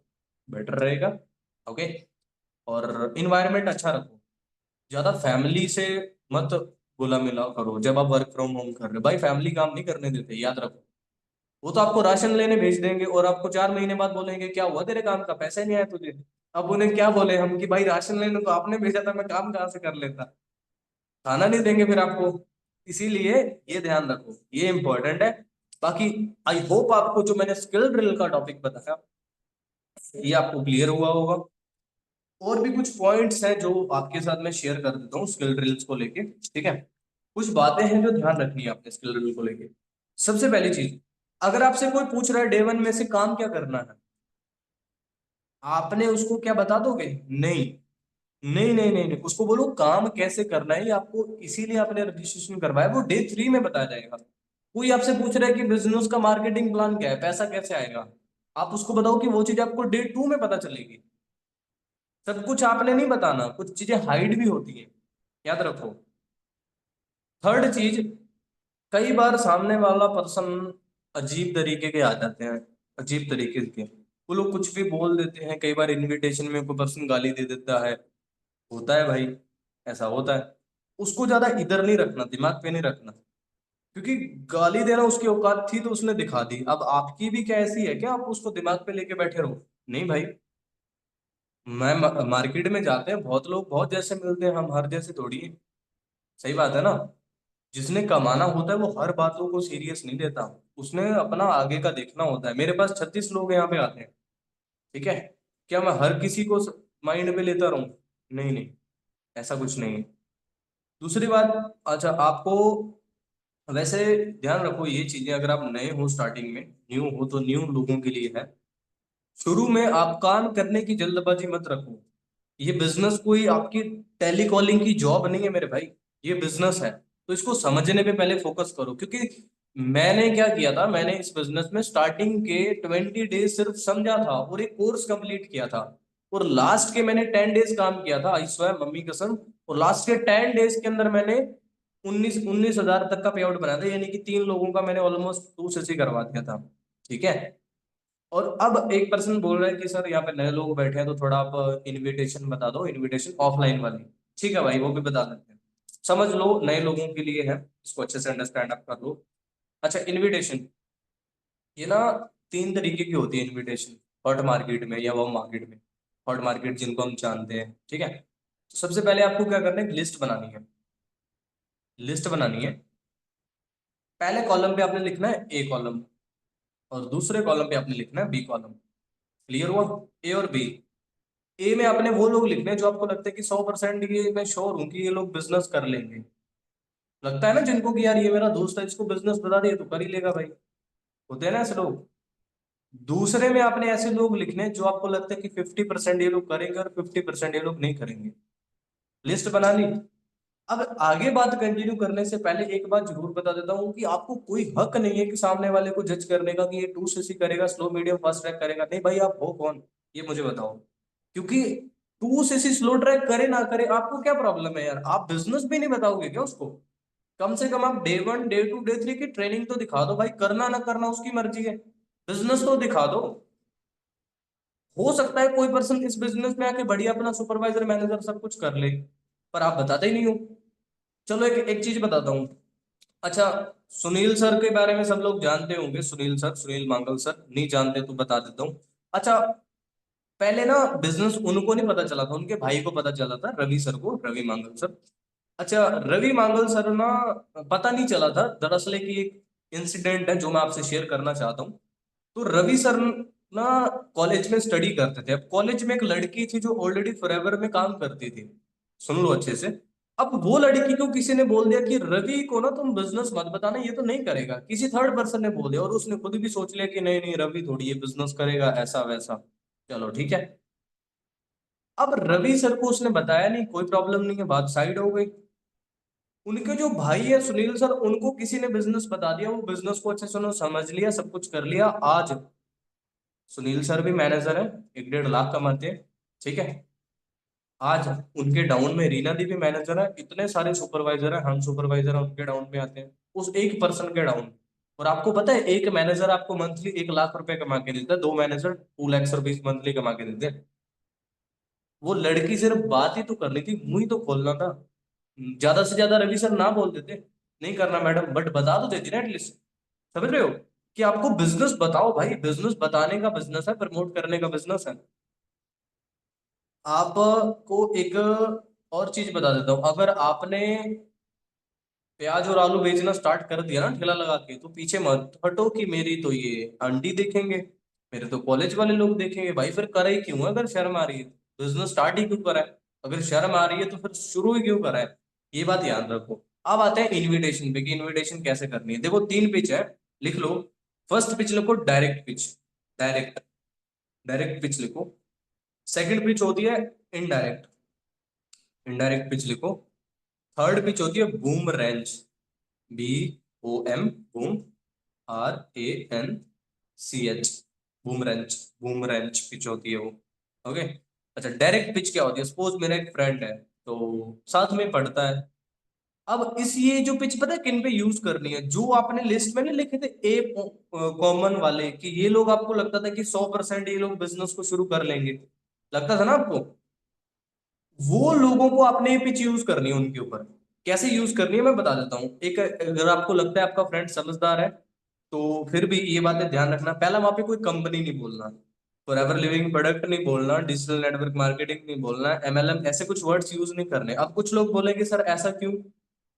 A: बेटर रहेगा। ओके। और इन्वायरमेंट अच्छा रखो, ज्यादा फैमिली से मत घुला मिला करो जब आप वर्क फ्रॉम होम कर रहे हो, भाई फैमिली काम नहीं करने देते, याद रखो। वो तो आपको राशन लेने भेज देंगे और आपको 4 महीने बाद बोलेंगे क्या हुआ तेरे काम का, पैसा ही नहीं आया तुझे। अब उन्हें क्या बोले हम कि भाई राशन लेने तो आपने भेजा था, मैं काम कहाँ से कर लेता? खाना नहीं देंगे फिर आपको। इसीलिए ये ध्यान रखो, ये इंपॉर्टेंट है। बाकी आई होप आपको जो मैंने स्किल ड्रिल का टॉपिक बताया ये आपको क्लियर हुआ होगा। और भी कुछ पॉइंट्स हैं जो आपके साथ मैं शेयर कर देता हूँ स्किल ड्रिल्स को लेके, ठीक है? कुछ बातें हैं जो ध्यान रखनी है आपने स्किल ड्रिल को लेके। सबसे पहली चीज, अगर आपसे कोई पूछ रहा है डे 1 में से काम क्या करना है, आपने उसको क्या बता दोगे? नहीं। नहीं नहीं नहीं नहीं, उसको बोलो काम कैसे करना है, ये आपको इसीलिए आपने रजिस्ट्रेशन करवाया, वो डे 3 में बताया जाएगा। कोई आपसे पूछ रहा है कि बिजनेस का मार्केटिंग प्लान क्या है, पैसा कैसे आएगा, आप उसको बताओ कि वो चीज आपको डे 2 में पता चलेगी। सब कुछ आपने नहीं बताना, कुछ चीजें हाइड भी होती हैं, याद रखो। थर्ड चीज, कई बार सामने वाला पर्सन अजीब तरीके के आ जाते हैं, अजीब तरीके के, वो लोग कुछ भी बोल देते हैं। कई बार इनविटेशन में कोई पर्सन गाली दे देता है, होता है भाई, ऐसा होता है। उसको ज्यादा इधर नहीं रखना, दिमाग पे नहीं रखना, क्योंकि गाली देना उसकी औकात थी तो उसने दिखा दी, अब आपकी भी क्या ऐसी है क्या आप उसको दिमाग पे लेके बैठे रहो? नहीं भाई। मार्केट में जाते हैं बहुत लोग, बहुत जैसे मिलते हैं, हम हर जैसे थोड़ी है। सही बात है ना। जिसने कमाना होता है वो हर बातों को सीरियस नहीं लेता, उसने अपना आगे का देखना होता है। मेरे पास 36 लोग यहाँ पे आते हैं, ठीक है, क्या मैं हर किसी को माइंड में लेता रहूं? नहीं नहीं, ऐसा कुछ नहीं है। दूसरी बात, अच्छा आपको वैसे ध्यान रखो ये चीजें, अगर आप नए हो, स्टार्टिंग में न्यू हो, तो न्यू लोगों के लिए है। शुरू में आप काम करने की जल्दबाजी मत रखो। ये बिजनेस कोई आपकी टेली कॉलिंग की जॉब नहीं है मेरे भाई, ये बिजनेस है। तो इसको समझने पे पहले फोकस करो, क्योंकि मैंने क्या किया था, मैंने इस बिजनेस में स्टार्टिंग के 20 डेज सिर्फ समझा था और एक कोर्स कंप्लीट किया था। और लास्ट के मैंने 10 डेज काम किया था, आई स्वेयर मम्मी कसम। और लास्ट के 10 डेज के अंदर मैंने 19,000 तक का पे आउट बनाया था, यानी कि 3 लोगों का मैंने ऑलमोस्ट 2 सीसी करवा दिया था। ठीक है। और अब एक पर्सन बोल रहा है कि सर यहाँ पे नए लोग बैठे हैं तो थोड़ा आप इनविटेशन बता दो, इनविटेशन ऑफलाइन वाली। ठीक है भाई, वो भी बता देते हैं। समझ लो नए लोगों के लिए है, इसको अच्छे से अंडरस्टैंड आप कर लो। अच्छा, इनविटेशन ये ना 3 तरीके की होती है इनविटेशन, हॉट मार्केट में या वार्म मार्केट में। हॉट मार्केट जिनको हम जानते हैं, ठीक है। तो सबसे पहले आपको क्या करना है, लिस्ट बनानी है। लिस्ट बनानी है। पहले कॉलम पे आपने लिखना है ए कॉलम, और दूसरे कॉलम पे आपने लिखना है बी कॉलम। क्लियर हुआ? ए और बी। ए में आपने वो लोग लिखने हैं जो आपको लगता है कि 100% ये मैं श्योर हूं कि ये लोग बिजनेस कर लेंगे। लगता है ना जिनको कि यार ये मेरा दोस्त है, इसको बिजनेस बता दिया तो कर ही लेगा भाई। होते हैं ना ऐसे लोग। दूसरे में आपने ऐसे लोग लिखने हैं जो आपको लगता है कि 50% ये लोग करेंगे और 50% ये लोग नहीं करेंगे। लिस्ट बना ली। अब आगे बात कंटिन्यू करने से पहले एक बात जरूर बता देता हूँ कि आपको कोई हक नहीं है कि सामने वाले को जज करने का कि ये 2 सीसी करेगा, स्लो मीडियम फास्ट ट्रैक करेगा। नहीं भाई, आप हो कौन, ये मुझे बताओ। क्योंकि 2 सीसी स्लो ट्रैक करे ना करे, आपको क्या प्रॉब्लम है यार? आप बिजनेस भी नहीं बताओगे क्या उसको? कम से कम आप डे 1 डे 2 डे 3 की ट्रेनिंग तो दिखा दो भाई, करना ना करना उसकी मर्जी है, बिजनेस तो दिखा दो। हो सकता है कोई पर्सन इस बिजनेस में आके बढ़िया अपना सुपरवाइजर मैनेजर सब कुछ कर ले, पर आप बताते ही नहीं हो। चलो एक एक चीज बताता हूँ। अच्छा, सुनील सर के बारे में सब लोग जानते होंगे, सुनील सर, सुनील मांगल सर, नहीं जानते तो बता देता हूँ। अच्छा, पहले ना बिजनेस उनको नहीं पता चला था, उनके भाई को पता चला था, रवि सर को, रवि मांगल सर। अच्छा, रवि मांगल सर ना, पता नहीं चला था दरअसल कि एक इंसिडेंट है जो मैं आपसे शेयर करना चाहता हूँ। तो रवि सर ना कॉलेज में स्टडी करते थे। अब कॉलेज में एक लड़की थी जो ऑलरेडी फॉरएवर में काम करती थी, सुन लो अच्छे से। अब वो लड़की को किसी ने बोल दिया कि रवि को ना तुम बिजनेस मत बताना, ये तो नहीं करेगा, किसी थर्ड पर्सन ने बोल दिया, और उसने खुद भी सोच लिया कि नहीं नहीं, रवि थोड़ी ये बिजनेस करेगा, ऐसा वैसा। चलो ठीक है। अब रवि सर को उसने बताया नहीं, कोई प्रॉब्लम नहीं है, बात साइड हो गई। उनके जो भाई है सुनील सर, उनको किसी ने बिजनेस बता दिया, वो बिजनेस को अच्छे से उन्होंने समझ लिया, सब कुछ कर लिया। आज सुनील सर भी मैनेजर है, 1-1.5 लाख कमाते हैं, ठीक है। आज उनके डाउन में रीना दी भी मैनेजर है, इतने सारे सुपरवाइजर है, हम सुपरवाइजर है, उनके डाउन में आते हैं, उस एक पर्सन के डाउन। और आपको पता है एक मैनेजर आपको मंथली 1 लाख रुपए कमा के देता है, 2 मैनेजर 2 लाख रुपीज मंथली कमा के देते हैं। वो लड़की सिर्फ बात ही तो करनी थी, मुंह ही तो खोलना था। ज्यादा से ज्यादा रवि सर ना बोल देते, नहीं करना मैडम, बट बता तो देती ना एटलीस्ट। समझ रहे हो कि आपको बिजनेस बताओ भाई, बिजनेस बताने का बिजनेस है, प्रमोट करने का बिजनेस है। आपको एक और चीज बता देता हूँ, अगर आपने प्याज और आलू बेचना स्टार्ट कर दिया ना ठेला लगा के, तो पीछे मत हटो कि मेरी तो ये आंटी देखेंगे, मेरे तो कॉलेज वाले लोग देखेंगे। भाई फिर करे ही क्यों है? अगर शर्म आ रही है बिजनेस स्टार्ट ही क्यों करा है? अगर शर्म आ रही है तो फिर शुरू ही क्यों करा है? ये बात याद रखो। अब आते हैं इनविटेशन पे कि इनविटेशन कैसे करनी है। देखो 3 पिच है, लिख लो। फर्स्ट पिच लिखो direct pitch, direct, direct pitch लिखो। सेकंड पिच होती है इनडायरेक्ट, इनडायरेक्ट पिच लिखो। थर्ड पिच होती है boom ranch, boom, RANCH, boom ranch, boom ranch pitch होती है वो। ओके। अच्छा, डायरेक्ट पिच क्या होती है? सपोज मेरा एक फ्रेंड है, तो साथ में पढ़ता है। अब इस ये जो पिच पता है किन पे यूज करनी है? जो आपने लिस्ट में नहीं लिखे थे ए कॉमन वाले, कि ये लोग आपको लगता था कि 100% ये लोग बिजनेस को शुरू कर लेंगे, लगता था ना आपको? वो लोगों को आपने ये पिच यूज करनी है उनके ऊपर। कैसे यूज करनी है मैं बता देता हूँ। एक, अगर आपको लगता है आपका फ्रेंड समझदार है, तो फिर भी ये बातें ध्यान रखना। पहला, वहां पे कोई कंपनी नहीं बोलना, फॉरएवर लिविंग प्रोडक्ट नहीं बोलना, डिजिटल नेटवर्क मार्केटिंग नहीं बोलना, MLM, ऐसे कुछ वर्ड्स यूज नहीं करने। अब कुछ लोग बोलेंगे सर ऐसा क्यों?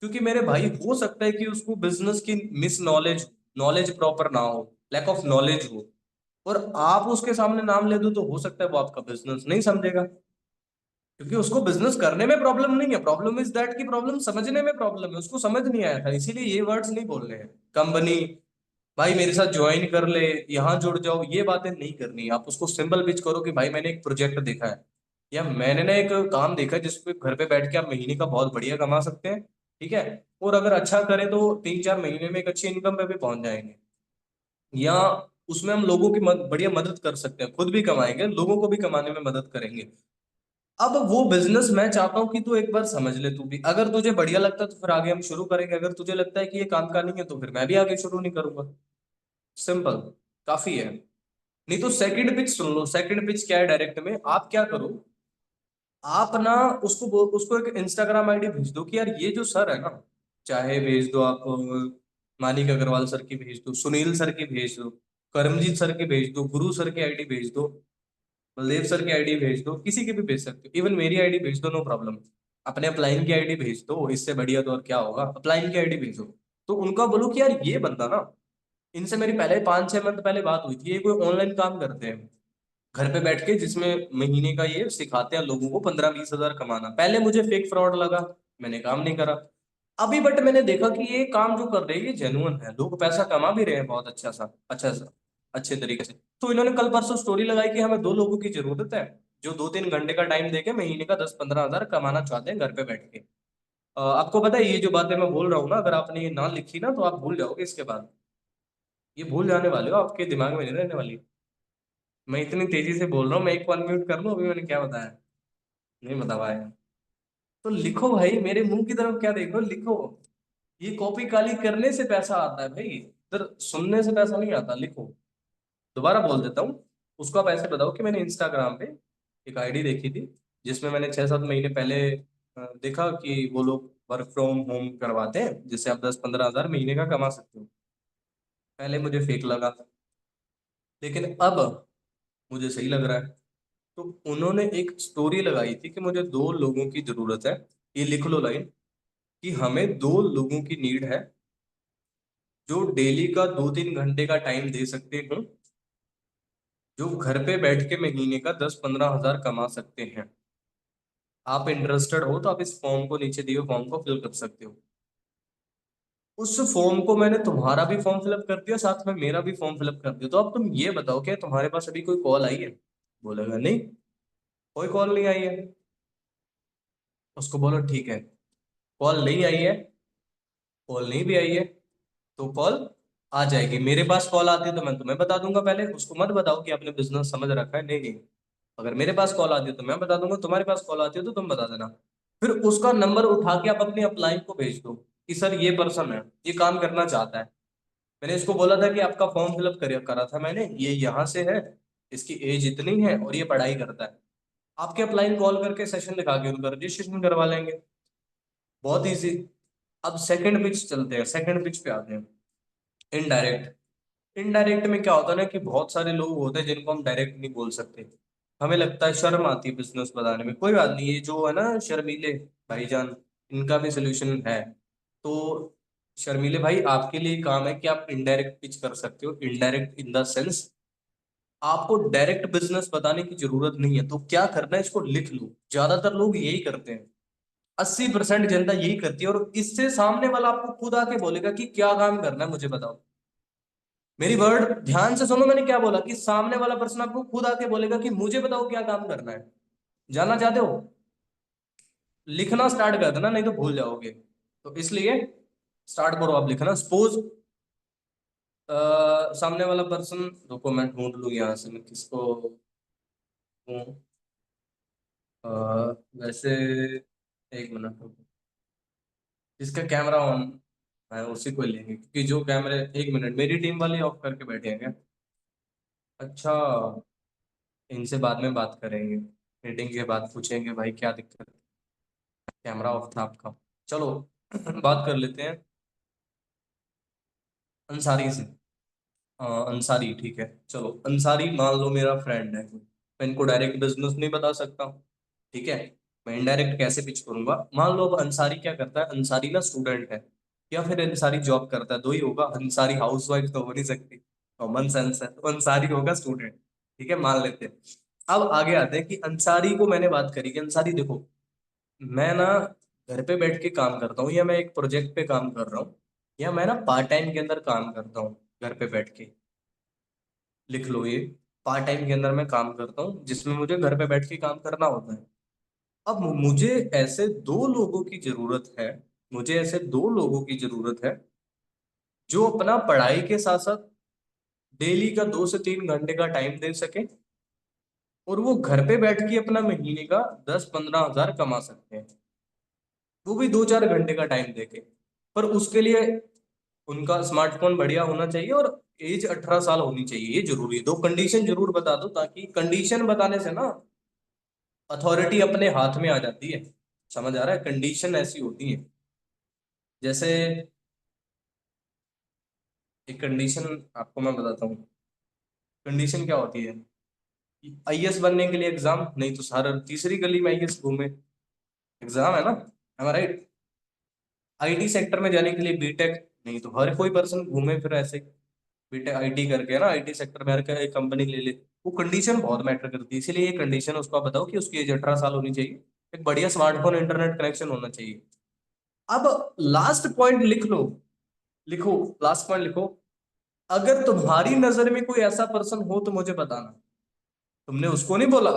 A: क्योंकि मेरे भाई हो सकता है कि उसको बिजनेस की मिस नॉलेज, नॉलेज प्रॉपर ना हो, लैक ऑफ नॉलेज हो, और आप उसके सामने नाम ले दो तो हो सकता है वो आपका बिजनेस नहीं समझेगा। क्योंकि उसको बिजनेस करने में प्रॉब्लम नहीं है, प्रॉब्लम इज दैट की प्रॉब्लम समझने में प्रॉब्लम है, उसको समझ नहीं आया था, इसीलिए ये वर्ड्स नहीं बोलने हैं। कंपनी, भाई मेरे साथ ज्वाइन कर ले, यहाँ जुड़ जाओ, ये बातें नहीं करनी। आप उसको सिंपल पिच करो कि भाई मैंने एक प्रोजेक्ट देखा है, या मैंने ना एक काम देखा है जिसपे घर पे बैठ के आप महीने का बहुत बढ़िया कमा सकते हैं। ठीक है। और अगर अच्छा करें तो 3-4 महीने में एक अच्छी इनकम पे भी पहुंच जाएंगे। या उसमें हम लोगों की बढ़िया मदद कर सकते हैं, खुद भी कमाएंगे, लोगों को भी कमाने में मदद करेंगे। अब वो बिजनेस मैं चाहता हूँ कि तू एक बार समझ ले, तू भी अगर तुझे बढ़िया लगता है तो फिर आगे हम शुरू करेंगे, अगर तुझे लगता है कि ये काम का नहीं है तो फिर मैं भी आगे शुरू नहीं करूंगा। सिंपल, काफी है। नहीं तो सेकंड पिच सुन लो। सेकंड पिच क्या है? डायरेक्ट में आप क्या करो, आप ना उसको एक इंस्टाग्राम आईडी भेज दो कि यार ये जो सर है ना, चाहे भेज दो आप मानिक अग्रवाल सर की भेज दो, सुनील सर की भेज दो, करमजीत सर की भेज दो, गुरु सर की आईडी भेज दो, बलदेव सर की आईडी भेज दो, किसी की भी भेज सकते हो, इवन मेरी आईडी भेज दो, नो प्रॉब्लम। अपने अपलाइन की आईडी भेज दो, इससे बढ़िया तो और क्या होगा? अपलाइन की आईडी भेजो। तो उनका बोलो कि यार ये बंदा ना, इनसे मेरी पहले 5-6 मंथ पहले बात हुई थी, ये कोई ऑनलाइन काम करते हैं घर पे बैठ के, जिसमें महीने का ये सिखाते हैं लोगों को 15-20 हजार कमाना। पहले मुझे फेक फ्रॉड लगा, मैंने काम नहीं करा। अभी बट मैंने देखा कि ये काम जो कर रहे हैं ये जेन्युइन है, लोग पैसा कमा भी रहे हैं बहुत अच्छा सा अच्छे तरीके से। तो इन्होंने कल परसों स्टोरी लगाई कि हमें 2 लोगों की जरूरत है, जो 2-3 घंटे का टाइम देके महीने का 10-15 हजार कमाना चाहते हैं घर पे बैठ के। आपको पता है ये जो बातें मैं बोल रहा हूँ ना, अगर आपने ये ना लिखी ना तो आप भूल जाओगे इसके बाद। ये भूल जाने वाले हो, आपके दिमाग में नहीं रहने वाली। मैं इतनी तेजी से बोल रहा हूँ, मैं एक को अनम्यूट कर लूँ? अभी मैंने क्या बताया? नहीं बता पाया। तो लिखो भाई, मेरे मुंह की तरफ क्या देख रहे हो, लिखो। ये कॉपी काली करने से पैसा आता है भाई, इधर सुनने से पैसा नहीं आता। लिखो। दोबारा बोल देता हूँ। उसको आप ऐसे बताओ कि मैंने इंस्टाग्राम पे एक आईडी देखी थी, जिसमें मैंने 6-7 महीने पहले देखा कि वो लोग वर्क फ्रॉम होम करवाते हैं, जिससे आप 10-15 हजार महीने का कमा सकते हो। पहले मुझे फेक लगा था, लेकिन अब मुझे सही लग रहा है। तो उन्होंने एक स्टोरी लगाई थी कि मुझे 2 लोगों की जरूरत है, ये लिख लो लाइन, कि हमें 2 लोगों की नीड है, जो डेली का 2-3 घंटे का टाइम दे सकते हो, जो घर पे बैठ के महीने का 10-15 हजार कमा सकते हैं। आप इंटरेस्टेड हो तो आप इस फॉर्म को, नीचे दिए फॉर्म को फिल कर सकते हो। उस फॉर्म को मैंने तुम्हारा भी फॉर्म फिलअप कर दिया, साथ में मेरा भी फॉर्म फिलअप कर दिया। तो अब तुम ये बताओ, क्या तुम्हारे पास अभी कोई कॉल आई है? बोलेगा नहीं, कोई कॉल नहीं आई है। उसको बोलो ठीक है, कॉल नहीं आई है, कॉल नहीं भी आई है तो कॉल आ जाएगी। मेरे पास कॉल आती है तो मैं तुम्हें बता दूंगा पहले, उसको मत बताओ कि आपने बिजनेस समझ रखा है, नहीं नहीं। अगर मेरे पास कॉल आती है तो मैं बता दूंगा, तुम्हारे पास कॉल आती है तो तुम बता देना। फिर उसका नंबर उठा के आप अपनी अपलाइन को भेज दो कि सर ये पर्सन है, ये काम करना चाहता है। मैंने इसको बोला था कि आपका फॉर्म फिलअप करा था मैंने, ये यहाँ से है, इसकी एज इतनी है और ये पढ़ाई करता है। आपके अपलाइन कॉल करके सेशन दिखा के उनका रजिस्ट्रेशन करवा लेंगे। बहुत इजी। अब सेकंड पिच चलते हैं, सेकंड पिच पे आते हैं। इनडायरेक्ट। इनडायरेक्ट में क्या होता है ना, कि बहुत सारे लोग होते हैं जिनको हम डायरेक्ट नहीं बोल सकते। हमें लगता है, शर्म आती है बिजनेस बताने में। कोई बात नहीं, ये जो है ना शर्मीले भाईजान, इनका भी सोल्यूशन है। तो शर्मीले भाई, आपके लिए काम है कि आप इनडायरेक्ट पिच कर सकते हो। इनडायरेक्ट इन द सेंस, आपको डायरेक्ट बिजनेस बताने की जरूरत नहीं है। तो क्या करना है, इसको लिख लो। ज्यादातर लोग यही करते हैं, 80% जनता यही करती है, और इससे सामने वाला आपको खुद आके बोलेगा कि क्या काम करना है मुझे बताओ। मेरी वर्ड ध्यान से सुनो, मैंने क्या बोला, कि सामने वाला पर्सन आपको खुद आके बोलेगा कि मुझे बताओ क्या काम करना है। जानना चाहते हो? लिखना स्टार्ट कर देना, नहीं तो भूल जाओगे। तो इसलिए स्टार्ट करो आप लिखना। सपोज सामने वाला पर्सन, रुको मैं ढूंढ लूँ यहाँ से, मैं किसको हूँ। वैसे एक मिनट रुको। जिसका कैमरा ऑन है उसी को ही लेंगे, क्योंकि जो कैमरे, एक मिनट, मेरी टीम वाले ऑफ करके बैठे हैं क्या? अच्छा, इनसे बाद में बात करेंगे, मीटिंग के बाद पूछेंगे भाई क्या दिक्कत है, कैमरा ऑफ था आपका। चलो बात कर लेते हैं अंसारी से। अंसारी, ठीक है। चलो अंसारी मान लो मेरा फ्रेंड है कोई, मैं इनको डायरेक्ट बिजनेस नहीं बता सकता, ठीक है। मैं इनडायरेक्ट कैसे पिच करूंगा? मान लो अब अंसारी क्या करता है, अंसारी ना स्टूडेंट है, या फिर अंसारी जॉब करता है, दो ही होगा। अंसारी हाउस वाइफ तो हो नहीं सकती, कॉमन सेंस है, तो अंसारी होगा स्टूडेंट, ठीक है, मान लेते हैं। अब आगे आते हैं कि अंसारी को मैंने बात करी कि अंसारी देखो, मैं ना घर पे बैठ के काम करता हूँ, या मैं एक प्रोजेक्ट पे काम कर रहा हूँ, या मैं ना पार्ट टाइम के अंदर काम करता हूँ घर पे बैठ के। लिख लो ये, पार्ट टाइम के अंदर मैं काम करता हूँ जिसमें मुझे घर पे बैठ के काम करना होता है। अब मुझे ऐसे दो लोगों की जरूरत है, मुझे ऐसे दो लोगों की जरूरत है जो अपना पढ़ाई के साथ साथ डेली का 2 से 3 घंटे का टाइम दे सके, और वो घर पे बैठ के अपना महीने का 10-15 हजार कमा सकते हैं, वो भी 2-4 घंटे का टाइम देके। पर उसके लिए उनका स्मार्टफोन बढ़िया होना चाहिए, और एज 18 साल होनी चाहिए, ये जरूरी है। दो कंडीशन जरूर बता दो, ताकि कंडीशन बताने से ना अथॉरिटी अपने हाथ में आ जाती है। समझ आ रहा है? कंडीशन ऐसी होती है, जैसे एक कंडीशन आपको मैं बताता हूँ। कंडीशन क्या होती है? आईएएस बनने के लिए एग्जाम, नहीं तो सारा तीसरी गली में आईएएस घूमे, एग्जाम है ना, am I right? IT sector में जाने के लिए बीटेक, नहीं तो हर कोई पर्सन घूमे फिर ऐसे बीटेक आईटी करके ना, आईटी सेक्टर में हर एक कंपनी ले ले। वो कंडीशन बहुत मैटर करती है, इसीलिए ये कंडीशन उसको आप बताओ कि उसकी एज 18 साल होनी चाहिए, एक बढ़िया स्मार्टफोन इंटरनेट कनेक्शन होना चाहिए। अब लास्ट पॉइंट लिख लो, लिखो, लास्ट पॉइंट लिखो। अगर तुम्हारी नजर में कोई ऐसा पर्सन हो तो मुझे बताना। तुमने उसको नहीं बोला,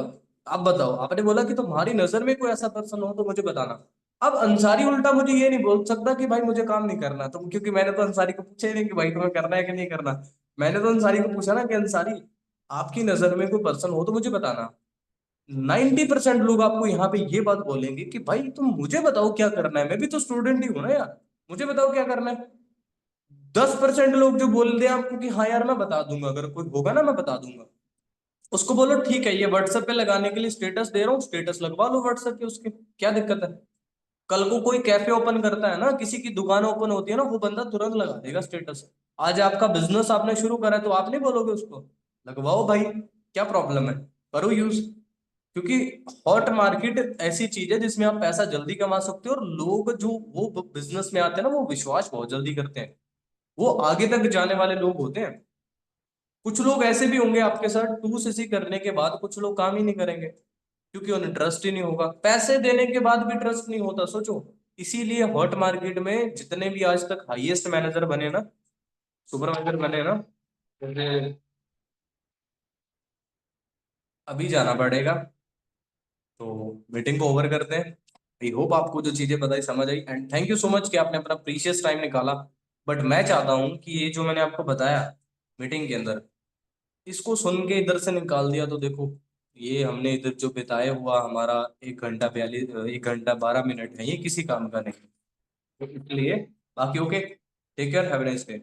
A: आप बताओ, आपने बोला कि तुम्हारी नजर में कोई ऐसा पर्सन हो तो मुझे बताना। अब अंसारी उल्टा मुझे ये नहीं बोल सकता कि भाई मुझे काम नहीं करना तुम, क्योंकि मैंने तो अंसारी को पूछा ही नहीं कि भाई तुम्हें करना है कि नहीं करना। मैंने तो अंसारी को पूछा ना कि अंसारी, आपकी नजर में कोई पर्सन हो तो मुझे बताना। 90% लोग आपको यहाँ पे ये बात बोलेंगे कि भाई तुम मुझे बताओ क्या करना है, मैं भी तो स्टूडेंट ही हूं ना यार, मुझे बताओ क्या करना है। 10% लोग जो बोल दे आपको कि हाँ यार मैं बता दूंगा, अगर कोई होगा ना मैं बता दूंगा, उसको बोलो ठीक है, ये व्हाट्सएप पे लगाने के लिए स्टेटस दे रहा हूँ, स्टेटस लगवा लो व्हाट्सएप पे उसके, क्या दिक्कत है? कल को कोई कैफे ओपन करता है ना, किसी की दुकान ओपन होती है ना, वो बंदा तुरंत लगा देगा स्टेटस। आज आपका बिजनेस आपने शुरू करा है तो आप नहीं बोलोगे उसको लगवाओ भाई, क्या प्रॉब्लम है, करो यूज। क्योंकि हॉट मार्केट ऐसी चीज है जिसमें आप पैसा जल्दी कमा सकते हो, और लोग जो वो बिजनेस में आते हैं ना, वो विश्वास बहुत जल्दी करते हैं, वो आगे तक जाने वाले लोग होते हैं। कुछ लोग ऐसे भी होंगे आपके साथ, टू सीसी करने के बाद कुछ लोग काम ही नहीं करेंगे, क्योंकि उन्हें ट्रस्ट ही नहीं होगा, पैसे देने के बाद भी ट्रस्ट नहीं होता, सोचो। इसीलिए हॉट मार्केट में जितने भी आज तक हाईएस्ट मैनेजर बने ना, सुपरवाइजर बने ना, जैसे अभी जाना पड़ेगा, तो मीटिंग को ओवर करते हैं। आई होप आपको जो चीजें बताई समझ आई, and thank you so much कि आपने अपना प्रीशियस टाइम निकाला। बट मैं चाहता हूँ कि ये जो मैंने आपको बताया मीटिंग के अंदर, इसको सुन के इधर से निकाल दिया तो देखो, ये हमने इधर जो बिताया हुआ हमारा 1 घंटा 42, 1 घंटा 12 मिनट है, ये किसी काम का नहीं। तो इसलिए बाकी okay, take care, have a nice day.